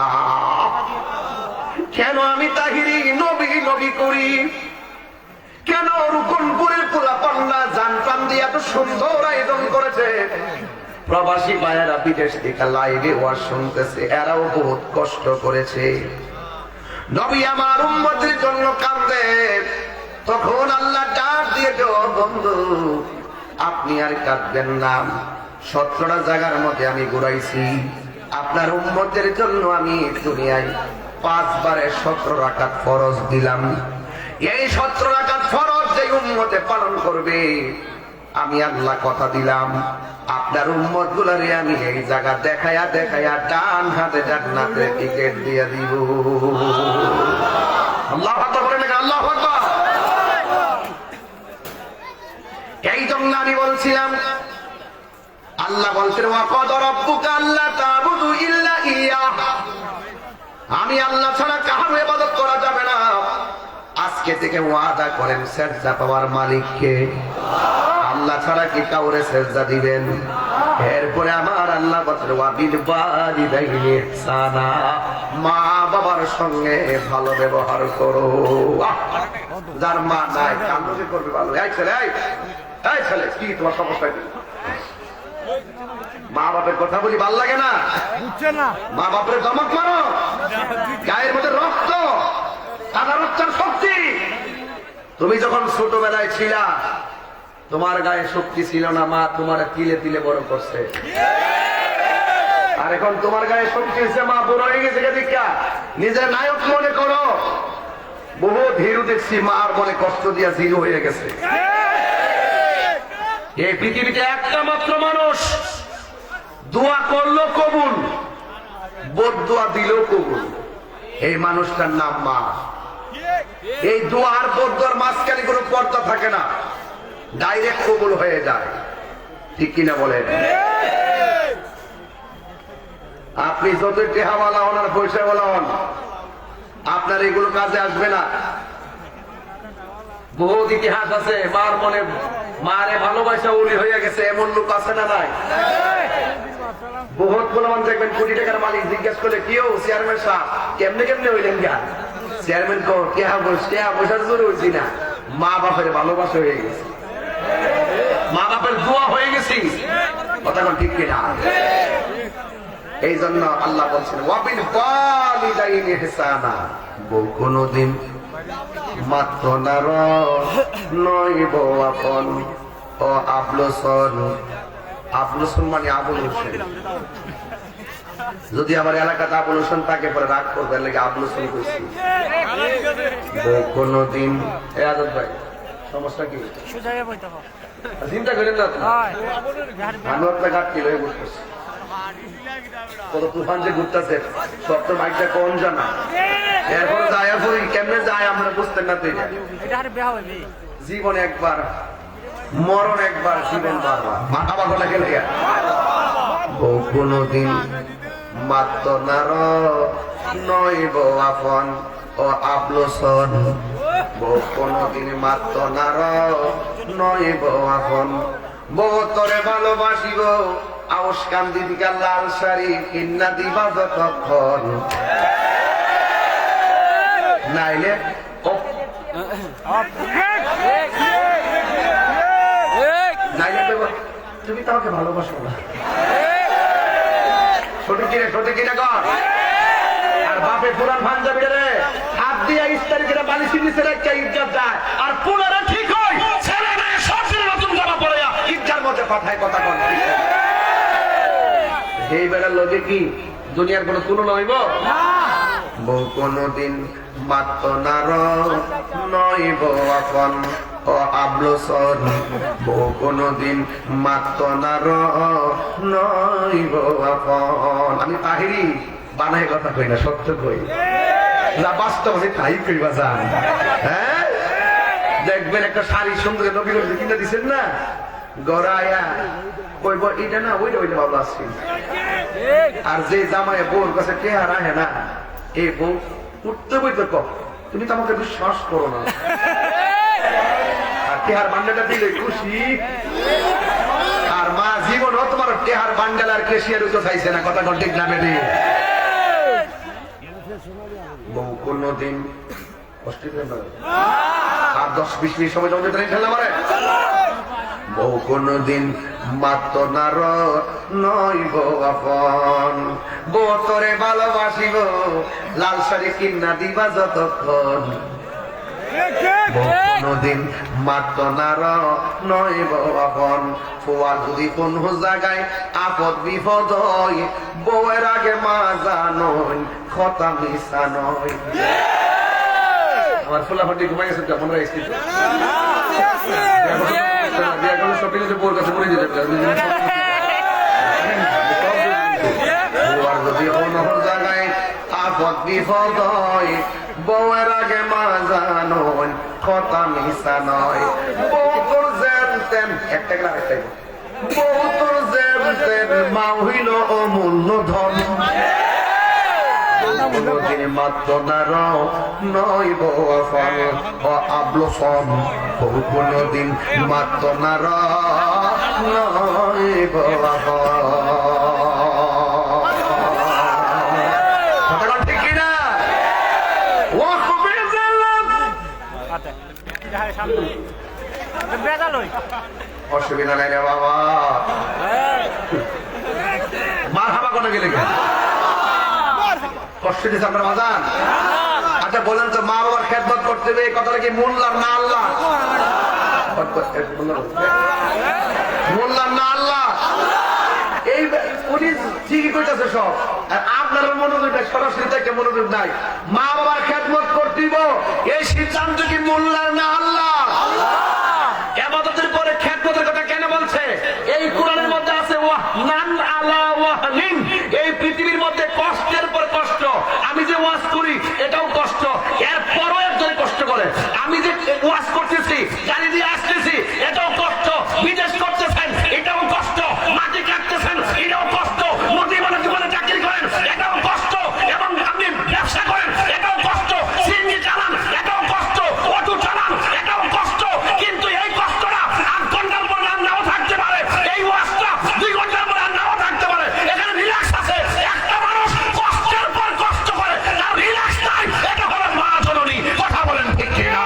কেন আমি তাহিরি নবী নবী করি? কেন রুকনপুরের পোলাপান্না জান প্রাণ দিয়ে এত সুন্দর আয়োজন করেছে? প্রবাসী ভাইয়েরা বিদেশ থেকে লাইভে ওয়াজ শুনতেছে, এরাও বহুত কষ্ট করেছে। নবী আমার উম্মতের জন্য কান্দে। তখন আল্লাহ ডাক দিয়ে, বন্ধু আপনি আর কাঁদবেন না, 17টা জায়গার মধ্যে আমি ঘুরাইছি, আপনার উম্মতের জন্য আমি দুনিয়ায় 5 বারে 17 রাকাত ফরজ দিলাম। এই 17 রাকাত ফরজ যে উম্মতে পালন করবে, আমি আল্লাহ কথা দিলাম আপনার উম্মত গুলারে আমি এই জায়গা দেখায়া দেখায়া ডান হাতে জান্নাতের টিকিট দিয়ে দিব। আল্লাহু আকবার বলেন, আল্লাহু আকবার। এই জন্য আমি বলছিলাম, আল্লাহ বলছেন, ওয়া ক্বাদা রাব্বুকা আল্লা তা'বুদু ইল্লা ইয়্যাহ, আমি আল্লাহ ছাড়া কারো ইবাদত করা যাবে না। আজকে থেকে ওয়াদা করেন সেজদা পাওয়ার মালিককে, আল্লাহ ছাড়া কি কাউরে সেজদা দিবেন? এরপরে আমার আল্লাহ বলেন, ওয়া বিল ওয়ালিদাইনি ইহসানা, মা বাবার সঙ্গে ভালো ব্যবহার করো। যার মা নাই কান্দে করবে ভালো। এই ছেলে, এই ছেলে, কি তোমার সমস্যা কি? মা বাপের কথা বলি ভাল লাগে না? মা বাপের দমক মারো, গায়ের মধ্যে রক্ত, কাদা রক্তের শক্তি। তুমি যখন ছোটবেলায় ছিলা তোমার গায়ে শক্তি ছিল না, মা তোমার তিলে তিলে বড় করছে। আর এখন তোমার গায়ে শক্তি হয়েছে, মা বড় হয়ে গেছে দীক্ষা নিজের নায়ক মনে করো। বহু হিরো দেখছি মার মনে কষ্ট দিয়া জিরো হয়ে গেছে। এই পৃথিবীতে একটা মাত্র মানুষ দোয়া করলো কবুল, বদদোয়া দিলেও কবুল, এই মানুষটার নাম মা। এই দোয়া আর বদদোয়ার মাঝখানে কোনো পর্দা থাকে না, ডাইরেক্ট কবুল হয়ে যায়। ঠিক কিনা বলেন? আপনি যতই টেহাওয়ালা হন আর পয়সাওয়ালা হন, আপনার এগুলো কাজে আসবে না। বহুত ইতিহাস আছে মার মনে, মারে ভালোবাসা উনি হয়ে গেছে এমন লোক আছে না নাই? বহুত গোলামান দেখবেন কোটি টাকার মালিক, জিজ্ঞেস করলে কেউ চেয়ারম্যান সাহেব কেমনে কেমনে হইলেন গা? চেয়ারম্যান কো টেহা পয়সার জোরে হয়েছি না, মা বাপের ভালোবাসা হয়ে গেছে, মা বাপের দোয়া হয়ে গেছি। কথা কোন ঠিক কিনা? এই জন্য আল্লাহ বলছেন ওয়াবিল ওয়ালিদাইনি ইহসানা, বউ কোনদিন মাত্র নার নইব আপন ও আবলসন। আবলসন মানে আবুল হোসেন। যদি আমার এলাকাতে আবুল হোসেন তাকে পরে রাগ করবে লাগে আবলসন কইছি। বউ কোনদিন এ আদত ভাই সমস্যা কি? চিন্তা করেন না, আমি আপনার ঘাট কিলো বসতেছি, কত তুফান যে ঘুরতেছে, সব তো মাইকটা কম জানা। এরপরে যায় কেমনে যায় আমরা বুঝতে না। জীবন একবার, মরণ একবার, জীবন বারবার। মাথা বাগলা গেলে বউ কোনদিন মাত্র নার নইব আপন ও আবলসন। বউ কোনদিন মাত্র নার নইব আপন। বউ তোরে ভালোবাসিব আউস কান্দি দিকা লাল শাড়ি কিন্না দিবা যতক্ষণ, নাইলে তুমি তোমাকে ভালোবাসো না। সঠিক কিনে, সঠিক কিনে কর। আর বাপে পুরান পাঞ্জাবি রে হাত দিয়া ইস্তারি করে বালিশি নিচে রেখে ইজ্জত যায়, আর পুরানা ঠিক হয় ছেলে মেয়ে সব নতুন জামা পরে ইজ্জার মধ্যে পাঠায়। কথা কন এই বেড়ার লোকে কি দুনিয়ার কোন তুলনা হইব? বউ কোনদিন মাত্র নার নইব আপন ও আবলসন। বউ কোনদিন মাত্র নার নইব আপন। আমি তাহিরি বানাই কথা কই না, সত্য কই, যা বাস্তব আছে তাই কইবা যান। হ্যাঁ, দেখবেন একটা শাড়ি সুন্দর নবী কিনে দিচ্ছেন না, গড়াইয়া কইব এটা না ওইটা ওইটা ভালো আসছি। আর যে জামাই বউর কাছে কে আর আহে না, এই বউ উঠতে বইতে কম, তুমি তো আমাকে বিশ্বাস করো না। আর টেহার বান্ডালটা দিলে খুশি, আর মা জীবন তোমার টেহার বান্ডাল আর কেশিয়ার তো চাইছে না। কথা কোন ঠিক না বেটি? বউ কোনদিন আর 10-20 মিনিট সময় জমতে ঠেলা মারে। বউ কোনদিন মাত্র নার নইব আপন। বউ তোরে ভালোবাসিব লাল শাড়ি কিন্না দিবা যতক্ষণ। বউ কোনদিন মাত্র নার নইব আপন। ফুয়ার যদি কোন জায়গায় আপদ বিপদ হয়, বউয়ের আগে মা জানই কথা মিশা নয়। আমার ফুলা ফাটি ঘুমাই গেছে মনে রাখছি। জায়গায় আপদ বিপদ হয়, বউয়ের আগে মা জানই কথা মিশা নয়। বউ তোর যেন তেন একটা গেলে আরেকটাই, বউ তোর যেন তেন মা হইল অমূল্য ধন। কোনদিন মাত্র নার নইব আপন ও আবলসন। বউ কোনদিন মাত্র নার নইব আপন। অসুবিধা নাই রে বাবা, মার হাবা কোনো গেলে কষ্ট দিচ্ছে আপনার বাজান। আচ্ছা বলেন তো, মা বাবার খেদমত করতে হবে এই কথাটা কি মোল্লার না আল্লাহ? মোল্লার না আল্লাহ? এই উনি ঠিকই কইতাছে সব, আর আপনার মনোযোগ নাই, সরাসরি থেকে মনোযোগ নাই। মা বাবার খেদমত করতেইব এই সিদ্ধান্ত কি মোল্লার না আল্লাহ? ইবাদতের পরে খেদমতের কথা কেন বলছে? এই কোরআনের মধ্যে আছে ওয়াহনান আলা ওয়াহনিন, এই পৃথিবীর মধ্যে কষ্টের পর কষ্ট। আমি যে ওয়াজ করি এটাও কষ্ট, এরপরও একজন কষ্ট করে। আমি যে ওয়াজ করতেছি, গাড়ি দিয়ে আসতেছি, এটাও কষ্ট। বিদেশ করতেছেন, এটাও কষ্ট। মাটি কাটতেছেন, এটাও কষ্ট। মোদি মানে জীবনে চাকরি করেন, এটাও কষ্ট। এবং আপনি ব্যবসা করেন, এটাও কষ্ট। সিএনজি চালান, এটাও কষ্ট। অটো চালান, এটাও কষ্ট। কিন্তু এই কষ্টটা 8 ঘন্টার পর আর নাও থাকতে পারে, এই ওয়াজটা 2 ঘন্টার পর আর নাও থাকতে পারে। এখানে রিল্যাক্স আছে। একটা মানুষ কষ্টের পর কষ্ট করে, তার রিল্যাক্স নাই, এটা হলো মা জননী। কথা বলেন ঠিক কিনা?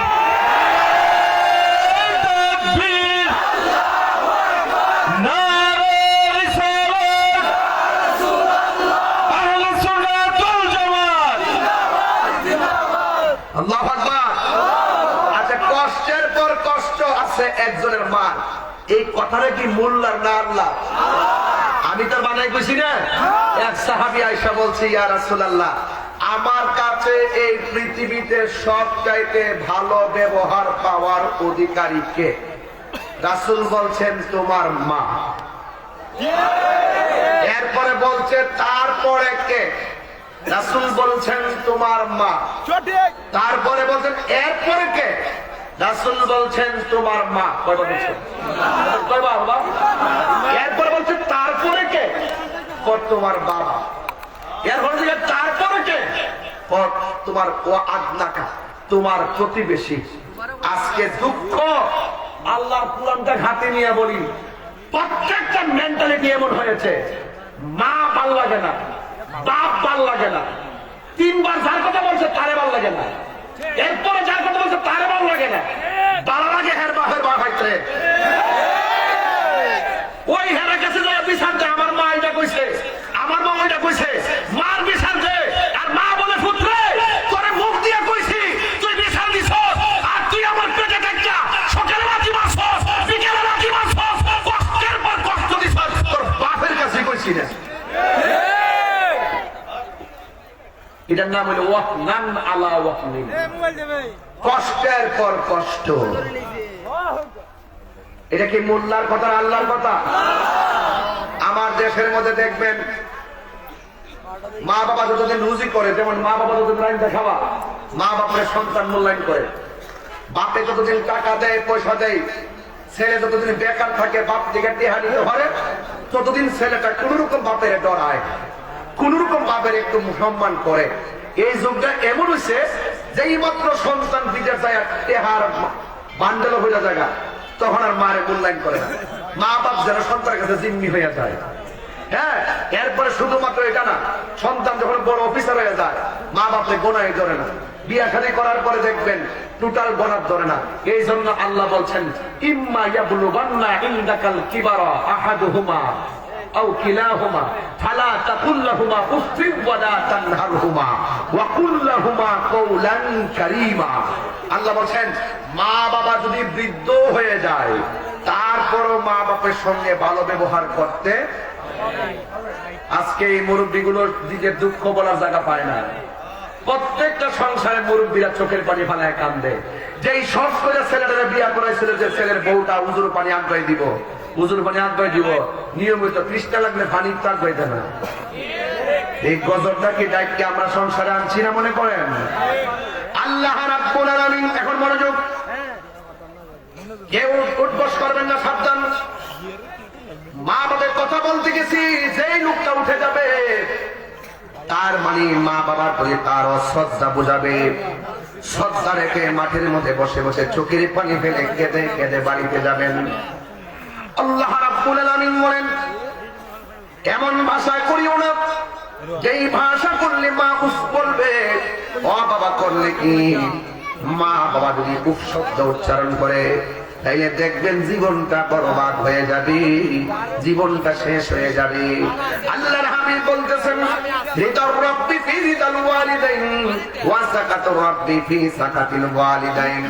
আল্লাহু আকবার। আচ্ছা, কষ্টের পর কষ্ট আছে একজনের মা, এই কথাটা কি মোল্লার না আল্লাহ? আমি তো বানাই কইছি না। এক সাহাবী আয়েশা বলছে, ইয়া রাসূলুল্লাহ, আমার কাছে এই পৃথিবীতে সবচাইতে ভালো ব্যবহার পাওয়ার অধিকারী কে? রাসূল বলছেন, তোমার মা। এরপরে বলছে, তারপরে কে? রাসূল বলছেন, তোমার মা। তারপরে বলছেন, এরপরে কে? রাসূল বলছেন, তোমার মা। কয়বার বলছেন? কয়বার বাবা? এরপরে বলছেন, তারপরে কে? তোমার বাবা। এরপরে তারপরে কে? তোমার ও আদনাকা, তোমার প্রতিবেশী। আজকে দুঃখ, আল্লাহর কোরআনটা হাতে নিয়ে বলি, প্রত্যেকটা মেন্টালিটি এমন হয়েছে, মা ভাল লাগে না, বাপ ভাল লাগে না, 3 বার যার কথা বলছে তারে ভাল লাগে না, এরপরে যার কথা বলছে তারে ভাল লাগে না, ভালো লাগে হের বাপের বাপ হইতে। ওই হেরা কাছে যারা বিচার দেয়, আমার মা এটা কইছে, আমার মা ওইটা কইছে, মার বিচার দে। আর মা বলে, পুত্রে তোরে মুখ দিয়ে কইছি, তুই বিচার দিছ, আর তুই আমার পেটে দেখা সকালে রাতি মারছস, বিকেলে রাতি মারছস, কষ্টের পর কষ্ট দিছস, তোর বাপের কাছে কইছি না। এটার নাম হলো ওয়াহনান আলা ওয়াহনিন, কষ্টের পর কষ্ট। এটা কি মোল্লার কথা, আল্লাহর কথা? আমার দেশের মধ্যে দেখবেন, মা বাবা যতদিন রুজি করে, যেমন মা বাবা যতদিন রাইন্দা খাওয়া, মা বাপের সন্তান মূল্যায়ন করে। বাপে যতদিন টাকা দেয়, পয়সা দেয়, ছেলে যতদিন বেকার থাকে, বাপ থেকে টেহা দিতে পারে, ততদিন ছেলেটা কোন রকম বাপের ডরায়, কোন রকম বাপের একটু সম্মান করে। এই যুগটা এমন হয়েছে, যেই মাত্র সন্তান বিদেশ যায়, টেহার বান্ডেল হয়ে জায়গা, তখন আর মারে মূল্যায়ন করে না। মা বাপ যেন সন্তানের কাছে জিম্মি হয়ে যায়। হ্যাঁ, এরপরে শুধুমাত্র এটা না, সন্তান যখন বড় অফিসার হয়ে যায়, মা বাপরে গোনায় ধরে না। বিয়া শাদী করার পরে দেখবেন টোটাল গোনার ধরে না। এই জন্য আল্লাহ বলছেন, ইম্মা ইয়াবলুগান্না ইনদাকাল কিবারা আহাদুহুমা আও কিলাহুমা ফালা তাকুল লাহুমা উফফিন ওয়ালা তানহারহুমা ওয়া কুল লাহুমা কওলান কারীমা। আল্লাহ বলেন, মা বাবা যদি বৃদ্ধ হয়ে যায়, তারপরও মা বাপের সঙ্গে ভালো ব্যবহার করতে। আজকে এই মুরব্বীগুলোর দিকে দুঃখ বলার জায়গা পায় না। প্রত্যেকটা সংসারে মুরব্বীরা চোখের পানি ফালায় কান্দে। যেই সব করে ছেলেটা বিয়া করাইছিল, যে ছেলের বউটা উজুর পানি আনবাই দিব, উজুর পানি আনবাই দিব, নিয়মিত তৃষ্ণা লাগলে পানি তাক হইতে না। এই গজবটা কি দায়িত্ব আমরা সংসারে আনছি না মনে করেন? আল্লাহ রাব্বুল আলামিন, এখন মনোযোগ, কেউ উঠবস করবেন না, সাবধান। মা বাবার কথা বলতে গেছি, যেই লোকটা উঠে যাবে, তার মানে মা বাবার প্রতি তার অশ্রদ্ধা বোঝাবে। শ্রদ্ধা রেখে মাঠের মধ্যে বসে বসে চোখের পানি ফেলে কেঁদে কেঁদে বাড়িতে যাবেন। আল্লাহ রাব্বুল আলামিন বলেন, এমন ভাষা করিও না যেই ভাষা করলে মা উফ বলবে। ও বাবা করলে কি, মা বাবা যদি উফ শব্দ উচ্চারণ করে, তাইলে দেখবেন জীবনটা বরবাদ হয়ে যাবে, জীবনটা শেষ হয়ে যাবে। আল্লাহর হাবিব বলতেছেন, রিদার রাব্বি ফি রিদাল ওয়ালিদাইন ওয়া সাকাতুর রাব্বি ফি সাকাতিল ওয়ালিদাইন।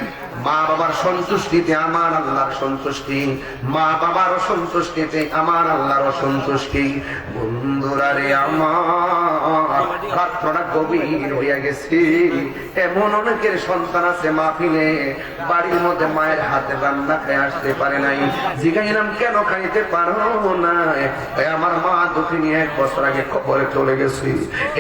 মা বাবার সন্তুষ্টিতে আমার আল্লাহর সন্তুষ্টি, মা বাবার সন্তুষ্টিতে আমার আল্লাহর সন্তুষ্টি। বন্ধুরা রে আমার রাতটা গভীর হয়ে গেছে। এমন অনেকের সন্তান আছে মাহফিলে বাড়ির মধ্যে মায়ের হাতে রান্না খেয়ে আসতে পারে নাই। জিজ্ঞাসলাম কেন খাইতে পারো না? আমার মা দুঃখী নিয়ে 1 বছর আগে কবরে চলে গেছি।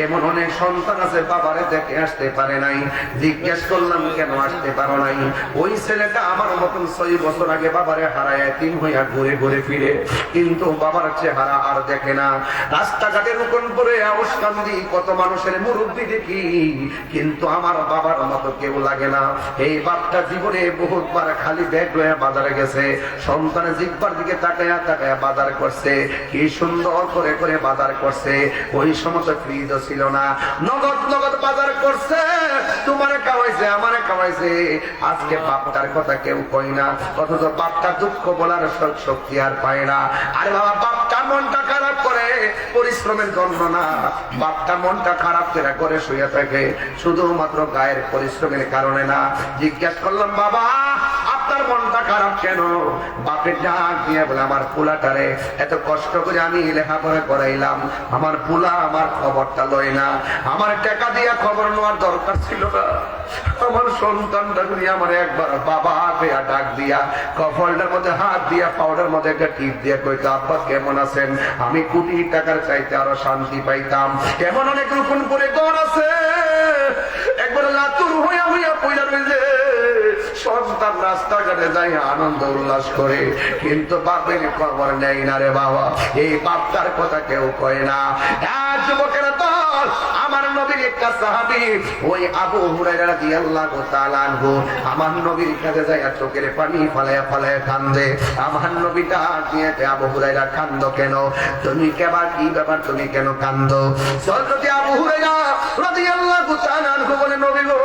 এমন অনেক সন্তান আছে বাবারে দেখে আসতে পারে নাই। জিজ্ঞেস করলাম কেন আসতে পারো নাই? ওই ছেলেটা আমার মতন 6 বছর আগে বাবারে হারায় এতিম হইয়া ঘুরে ঘুরে ফিরে, কিন্তু বাবার চেহারা আর দেখে না। রাস্তাঘাটে রুকন করে আওয়াজ কান্দি, কত মানুষের মুরব্বি দেখি, কিন্তু আমার বাবার মতো কেউ লাগে না। এই বাপটা জীবনে বহুতবার খালি ব্যাগ লয়ে বাজারে গেছে, সন্তানের জিব্বার দিকে তাকায়া তাকায়া বাজার করছে, কি সুন্দর করে করে বাজার করছে। ওই সমস্ত ফ্রিজ ছিল না, নগদ নগদ বাজার করছে। তোমারে খাওয়াইছে, আমারে খাওয়াইছে। আজকে বাপটার কথা কেউ কই না, অথচ বাপটা দুঃখ বলার শক্তি আর পায় না। আরে বাবা, বাপটা মনটা খারাপ করে পরিশ্রমের জন্য না, বাপটা মনটা খারাপ করে শুয়ে থাকে শুধুমাত্র গায়ের পরিশ্রমের কারণে না। জিজ্ঞাসা করলাম, বাবা আপনার মনটা খারাপ কেন? বাপের ডাক দিয়ে বলে, আমার পোলাটারে এত কষ্ট করে আমি লেখাপড়া করাইলাম, আমার পোলা আমার খবরটা লয় না। আমার টাকা দিয়া খবর নেওয়ার দরকার ছিল না। আমার সন্তানটা যদি আমার একবার বাবা পেয়া ডাক দিয়া কফলটার মধ্যে হাত দিয়া পাউডার মধ্যে একটা টিপ দিয়ে কইতো, আব্বা কেমন আছেন, আমি কোটি টাকার চাইতে আরো শান্তি পাইতাম। কেমন অনেক রুকুন করে ঘর আছে, একবার লাতুর হইয়া হইয়া পয়লা রয়েছে। সন্তান রাস্তাঘাটে যাই আনন্দ উল্লাস করে, কিন্তু বাপের খবর নেই না রে বাবা। এই বাপটার কথা কেউ কয় না। যুবকেরা দল, আমার নবীর একটা সাহাবী ওই আবু হুরায়রা রাদিয়াল্লাহু তাআলা আনহু আমার নবীর কাছে যায় চোখের পানি ফালায়া ফালায়া কান্দে। আমার নবী ডাক দিয়ে, আবু হুরায়রা কান্দো কেন? তুমি কেবার কি ব্যাপার, তুমি কেন কান্দো? হযরত আবু হুরায়রা রাদিয়াল্লাহু তাআলা আনহু বলে, নবী গো,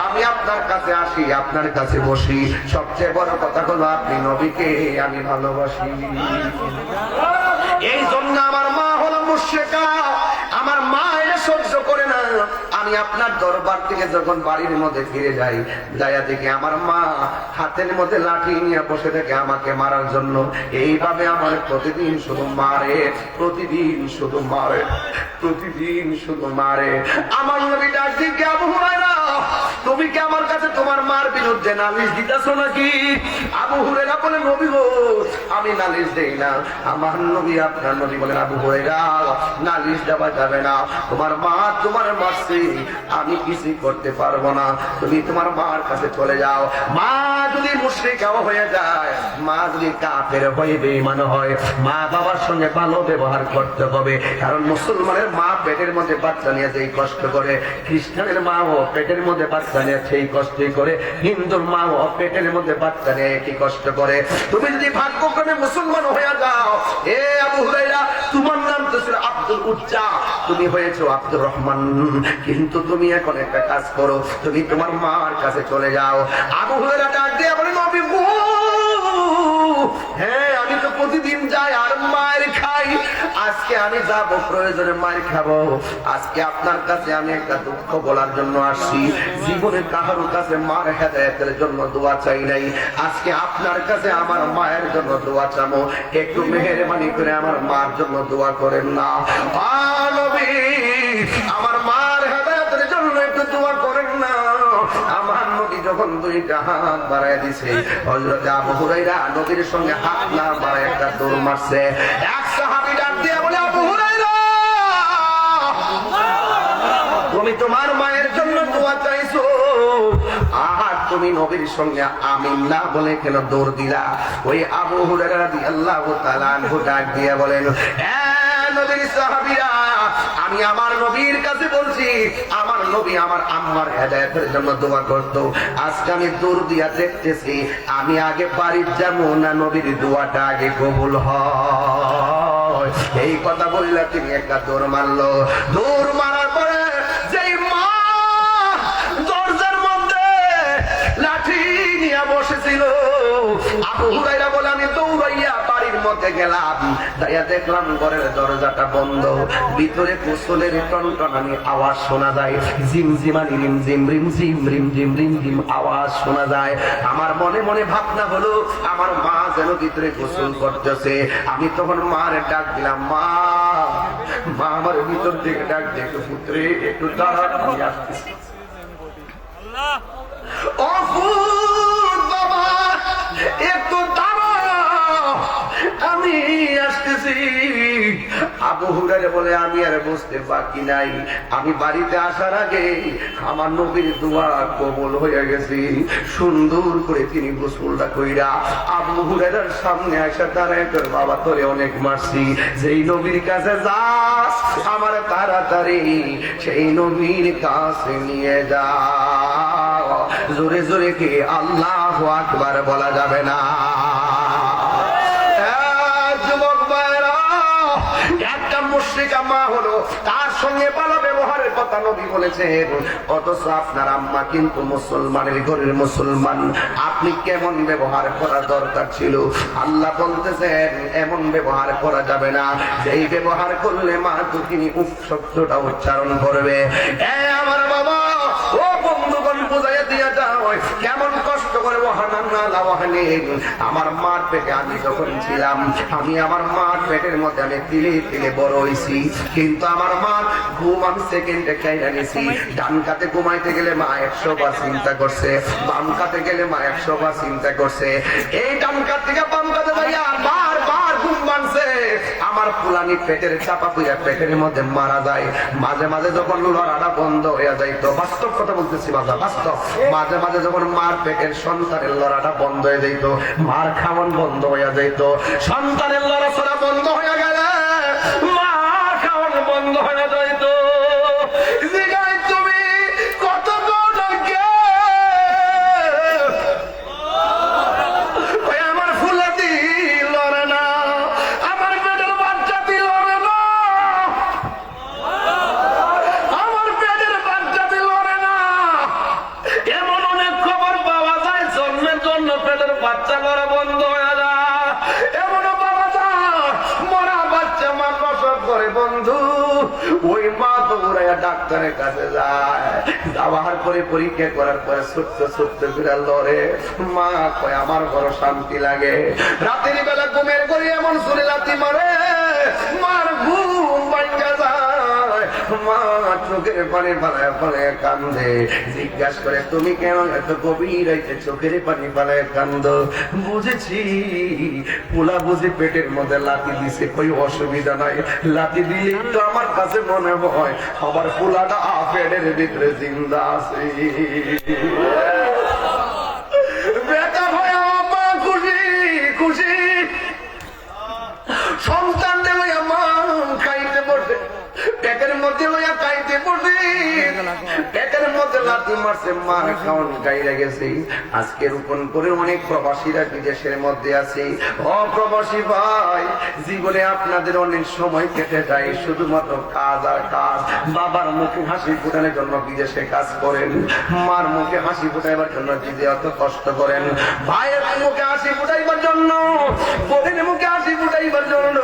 আমি আপনার কাছে আসি, আপনার কাছে বসি, সবচেয়ে বড় কথা হলো আপনি নবীকে আমি ভালোবাসি। এই জন্য আমার মা হলো মুশরিকা, আমার মা এটা সহ্য করে না। আমি আপনার দরবার থেকে যখন বাড়ির মধ্যে ফিরে যাই, যাইয়া দেখি আমার মা হাতের মধ্যে লাঠি নিয়ে বসে থেকে আমাকে মারার জন্য। এইভাবে আমার প্রতিদিন শুধু মারে, প্রতিদিন শুধু মারে, প্রতিদিন শুধু মারে। আমার নবী ডাক দিয়ে, আবু হুরায়রা, তুমি কি আমার কাছে তোমার মার বিরুদ্ধে নালিশ দিতেছো নাকি? আবু হুরায়রা বলে, নবী গো, আমি নালিশ দেই না। আমার নবী, আপনার নবী বলেন, আবু হুরায়রা, নালিশ দেওয়া যাবে না। তোমার মা তোমার মারছে, আমি কিছু করতে পারবো না। তুমি তোমার মার কাছে চলে যাও। মা যদি মুশরিকা হয়ে যায়, মা যদি কাফের হয়ে বেঈমান হয়, মা বাবার সঙ্গে ভালো ব্যবহার করতে হবে। কারণ মুসলমানের মা পেটের মধ্যে বাচ্চা নিয়ে যেই কষ্ট করে, খ্রিস্টানের মা ও পেটের মধ্যে বাচ্চা নিয়ে সেই কষ্টই করে, হিন্দুর মা ও পেটের মধ্যে বাচ্চা নিয়ে একই কষ্ট করে। তুমি যদি ভাগ্যক্রমে মুসলমান হয়ে যাও, এ আবু হুরায়রা, তোমার নাম তো ছিল আব্দুল উজ্জা, তুমি হয়েছো আব্দুর রহমান, কিন্তু তুমি এখন একটা কাজ করো, তুমি তোমার মার কাছে চলে যাও। আবু হুরায়রা ডাক দিয়ে বলে, নবী গো, হ্যাঁ আমি তো প্রতিদিন যাই আর মার খাই, আজকে আমি যাবো, প্রয়োজনে মার খাবো। আজকে আপনার কাছে আমি একটা দুঃখ বলার জন্য আসছি। জীবনে কারোর কাছে মার হেদায়েতের জন্য দোয়া চাই নাই, আজকে আপনার কাছে আমার মায়ের জন্য দোয়া চাবো। একটু মেহেরবানি করে আমার মার জন্য দোয়া করেন না। নবী, আমার মার হেদায়েতের জন্য একটু দোয়া করেন না। আমার নবী যখন 2টা হাত বাড়ায় দিছে, হযরত আবু হুরায়রা নবীর সঙ্গে হাত না বাড়ায় একটা দৌড় মারছে। এক সাহাবী ডাক দিয়ে বলে, আবু হুরায়রা, তুমি তোমার মায়ের জন্য দোয়া চাইছো, আর তুমি নবীর সঙ্গে আমিন না বলে কেন দৌড় দিলা? ওই আবু হুরায়রা রাদিয়াল্লাহু তাআলা আনহু ডাক দিয়ে বলেন, নবীর সাহাবীরা, আমি আমার নবীর কাছে বলছি, আমার নবী আমার আম্মার হেদায়েতের জন্য দোয়া করতো। আজকে আমি দৌড় দিয়া দেখতেছি, আমি আগে বাড়ি যাবো না নবীর দোয়াটা আগে কবুল হয়। এই কথা বললে তিনি একটা দৌড় মারলো। দৌড় মারার পরে যেই মা দরজার মধ্যে লাঠি নিয়ে বসেছিল, আবু হুরায়রা বলে আমি দৌড়াইয়া বাড়ির মধ্যে গেলাম, তাইয়া দেখলাম ঘরের দরজাটা বন্ধ, ভিতরে গোসলের টনটনানি আওয়াজ শোনা যায়, ঝিমঝিমানি রিমঝিম রিমঝিম রিমঝিম রিমঝিম আওয়াজ শোনা যায়। আমার মনে মনে ভাবনা হলো আমার মা যেন ভিতরে গোসল করতেছে। আমি তখন মার ডাক দিলাম, মা মা আমার ভিতর থেকে ডাক দিয়ে, একটু পুত্রে একটু দাঁড়ানো আসতেছি। বাবা একটু দাঁড়াও, আমি আসতেছি। আবু হুরায়রা বলে আমি আর বুঝতে বাকি নাই, আমি বাড়িতে আসার আগে আমার নবীর দোয়া কবুল হয়ে গেছে। সুন্দর করে তিনি গোসলটা কইরা আবু হুরায়রার সামনে আসা দাঁড়ায়, তোর বাবা তোরে অনেক মারছি, যেই নবীর কাছে যাস আমার তাড়াতাড়ি সেই নবীর কাছে নিয়ে যা। জোরে জোরে কি আল্লাহু আকবার বলা যাবে না? যুবক ভাইরা, একটা মুশরিকা মা হলো, তার সঙ্গে ভালো ব্যবহারের কথা নবী বলেছেন, অথচ আপনার আম্মা কিন্তু মুসলমানের ঘরের মুসলমান। আপনি কেমন ব্যবহার করা দরকার ছিল? আল্লাহ বলতেছেন এমন ব্যবহার করা যাবে না, যেই ব্যবহার করলে মা তো তিনি উফ শব্দটা উচ্চারণ করবে। আমার বাবা, ও বন্ধুগণ বুঝাইয়া দিয়া যাও কেমন কষ্ট করে আমার মার পেটে আমি যখন ছিলাম, আমি আমার মার পেটের মধ্যে আমি তিলে তিলে বড় হয়েছি, কিন্তু আমার মা ঘুম আমি সেকেন্ডে খাইয়া নিছি। ডান কাতে ঘুমাইতে গেলে মা 100 বার চিন্তা করছে, বাম কাতে গেলে মা 100 বার চিন্তা করছে। এই ডান কাত থেকে বাম কাতে যাইয়া বারবার ঘুম ভাঙছে। আমার পুলানি পেটের চাপা পুইয়া পেটের মধ্যে মারা যায়। মাঝে মাঝে যখন লড়াটা বন্ধ হয়ে যাইতো, বাস্তব কথা বলতেছি বাবা, বাস্তব, মাঝে মাঝে যখন মার পেটের সন্তানের লড়াটা বন্ধ হয়ে যাইত, মার খাওয়ান বন্ধ হয়ে যাইত, সন্তানের লড়াচড়া বন্ধ হয়ে গেলে মার খাওয়ান বন্ধ হয়ে যাইত। তুমি কত আমার ফুলাতি লড়ে না, আমার পেটের বাচ্চাটি লড়ে না, আমার পেটের বাচ্চাটি লড়ে না। এমন অনেক খবর পাওয়া যায় জন্মের জন্য পেটের বাচ্চা লড়া বন্ধ হয়ে যায়, এমনও পাওয়া যায় মরা বাচ্চা মা প্রসব করে। বন্ধু, ওই মা তো উড়াইয়া ডাক্তারের কাছে যায়, যাওয়ার পরে পরীক্ষা করার পরে ছোট্ট ছোট্ট করে লড়ে। মা কয় আমার বড় শান্তি লাগে। রাতের বেলা ঘুমের করে এমন শুনে লাথি মারে, মার ঘুম ভাঙা যায়, মা চোখের পানি পালায় পালায় কান্দে। জিজ্ঞাসা করে তুমি কেন এত গভীর রাইতে চোখের পানি পালায় কান্দ? বুঝেছি পোলা বুঝে পেটের মধ্যে লাথি দিছে, কই অসুবিধা নাই, লাথি দিলে তো আমার কাছে মনে হয় আমার পোলাটা পেটের ভিতরে জিন্দা আছে। বেটা ভয় মা খুশি খুশি, সন্তান লইয়া মা খাইতে বসে, পেটের মধ্যে লইয়া খাইতে বসে, পেটের মধ্যে লাথি মারছে, মা খাওয়ান গাইরা গেছে। আজকে রোপণ করে অনেক প্রবাসীরা বিদেশের মধ্যে আছে। অপ্রবাসী ভাই, জীবনে আপনাদের অনেক সময় কেটে যায় শুধুমাত্র কাজ আর কাজ। বাবার মুখে হাসি ফোটানোর জন্য বিদেশে কাজ করেন, মার মুখে হাসি ফোটাইবার জন্য দিদি অত কষ্ট করেন, ভাইয়ের মুখে হাসি ফুটাইবার জন্য, বোনের মুখে হাসি ফুটাইবার জন্য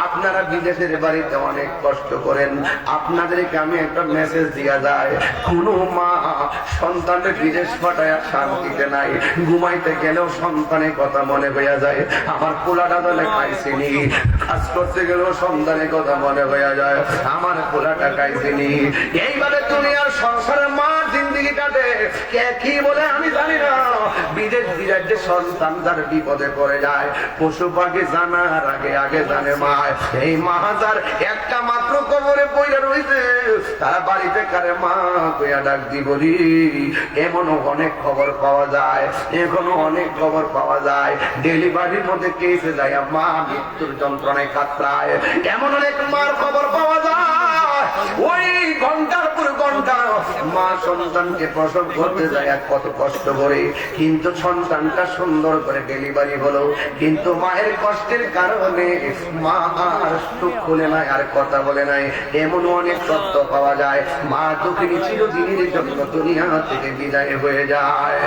আপনারা বিদেশের বাড়িতে অনেক কষ্ট করেন। আপনাদেরকে আমি একটা মেসেজ দিয়া যায়, কোন মা সন্তানের বিদেশ পাঠায় শান্তিতে নাই, ঘুমাইতে গেলেও সন্তানের কথা মনে হইয়া যায়। আমার পোলাটা দলে খাইছিনি, কাজ করতে গেলেও সন্তানের কথা মনে হইয়া যায়, আমার পোলাটা খাইছিনি। এইভাবে দুনিয়ার সংসারের মা জিন্দিগি কাটে, কে কি বলে আমি জানি না। বিদেশ বিরাজ্যে সন্তান তার বিপদে পড়ে যায়, পশু পাখি জানার আগে আগে জানে মা। এই মা যার একটা মাত্র কবরে পয়লা রয়েছে, তারা বাড়িতে কারে মা কইয়া ডাক দিবরি। এমনও অনেক খবর পাওয়া যায়, এখনো অনেক খবর পাওয়া যায়, ডেলিভারির মধ্যে কেসে যায় মা মৃত্যুর যন্ত্রণায় কাতরায়, এমন অনেক মার খবর পাওয়া যায়। ওই ঘন্টার পর ঘন্টা মা সন্তানকে প্রসব করতে যায় কত কষ্ট করে, কিন্তু সন্তানটা সুন্দর করে ডেলিভারি হলো, কিন্তু মায়ের কষ্টের কারণে মা আর সুখ বলে নাই, আর কথা বলে নাই। এমন অনেক তথ্য পাওয়া যায়, মা দুঃখিনী চিরদিনের জন্য দুনিয়া থেকে বিদায় হয়ে যায়।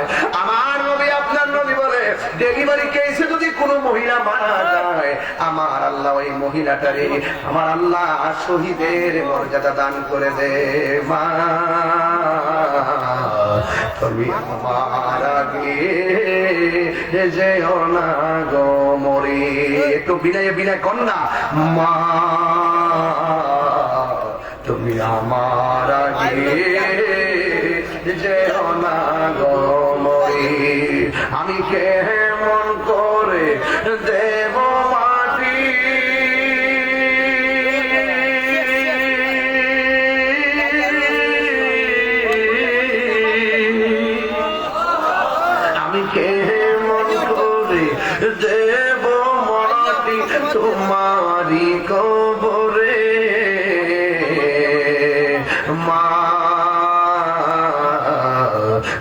আমার নবী আপনার নবী বলে ডেলিভারি কেসে যদি কোনো মহিলা মারা যায়, আমার আল্লাহ ওই মহিলাটারে আমার আল্লাহ শহীদের মর্যাদা দান করে দে। মা তুমি আমার আগে যেও না গো মরে। একটু বিনয়ে বিনয় কন্যা, মা তুমি আমার আগে যেও না গো মরে। আমি কেমন করে দেব মাটি আমি কেমন করে দেব মাটি তোমারি কবরে। মা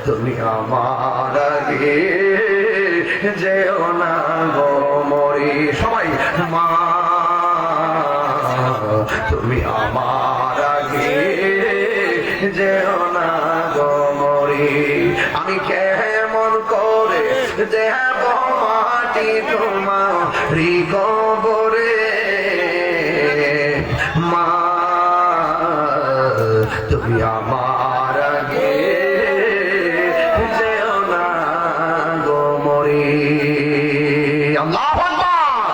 তুমি আমার আগে যেও না গো মরে। সবাই মা তুমি আমার আগে যেও না গো মরে। আমি কেমন করে দেব মাটি তোমারি কবরে। মা তুমি আমার আগে যেও না গো মরে। আল্লাহু আকবার।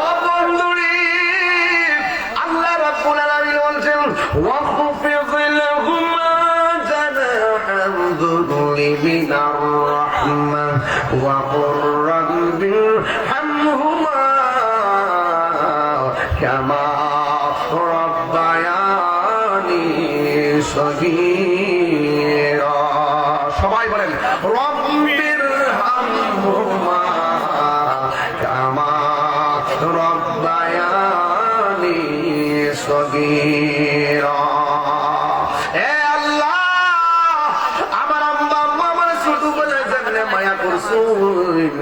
ও বন্ধুরে, আল্লাহ রাব্বুল আলামিন বলছেন ওয়াখফিদ লাহুমা জানাহাল যুল্লি মিনার রাহমা ওয়া কুর রাব্বিরহামহুমা কামা রাব্বায়ানি সগীরা। সবাই বলেন রব্বিরহামহুমা কামা রাব্বায়ানি সগীরা। হে আল্লাহ, আমার আম্মা আম্মা আমার ছোটবেলায় যেমনে মায়া করছুন,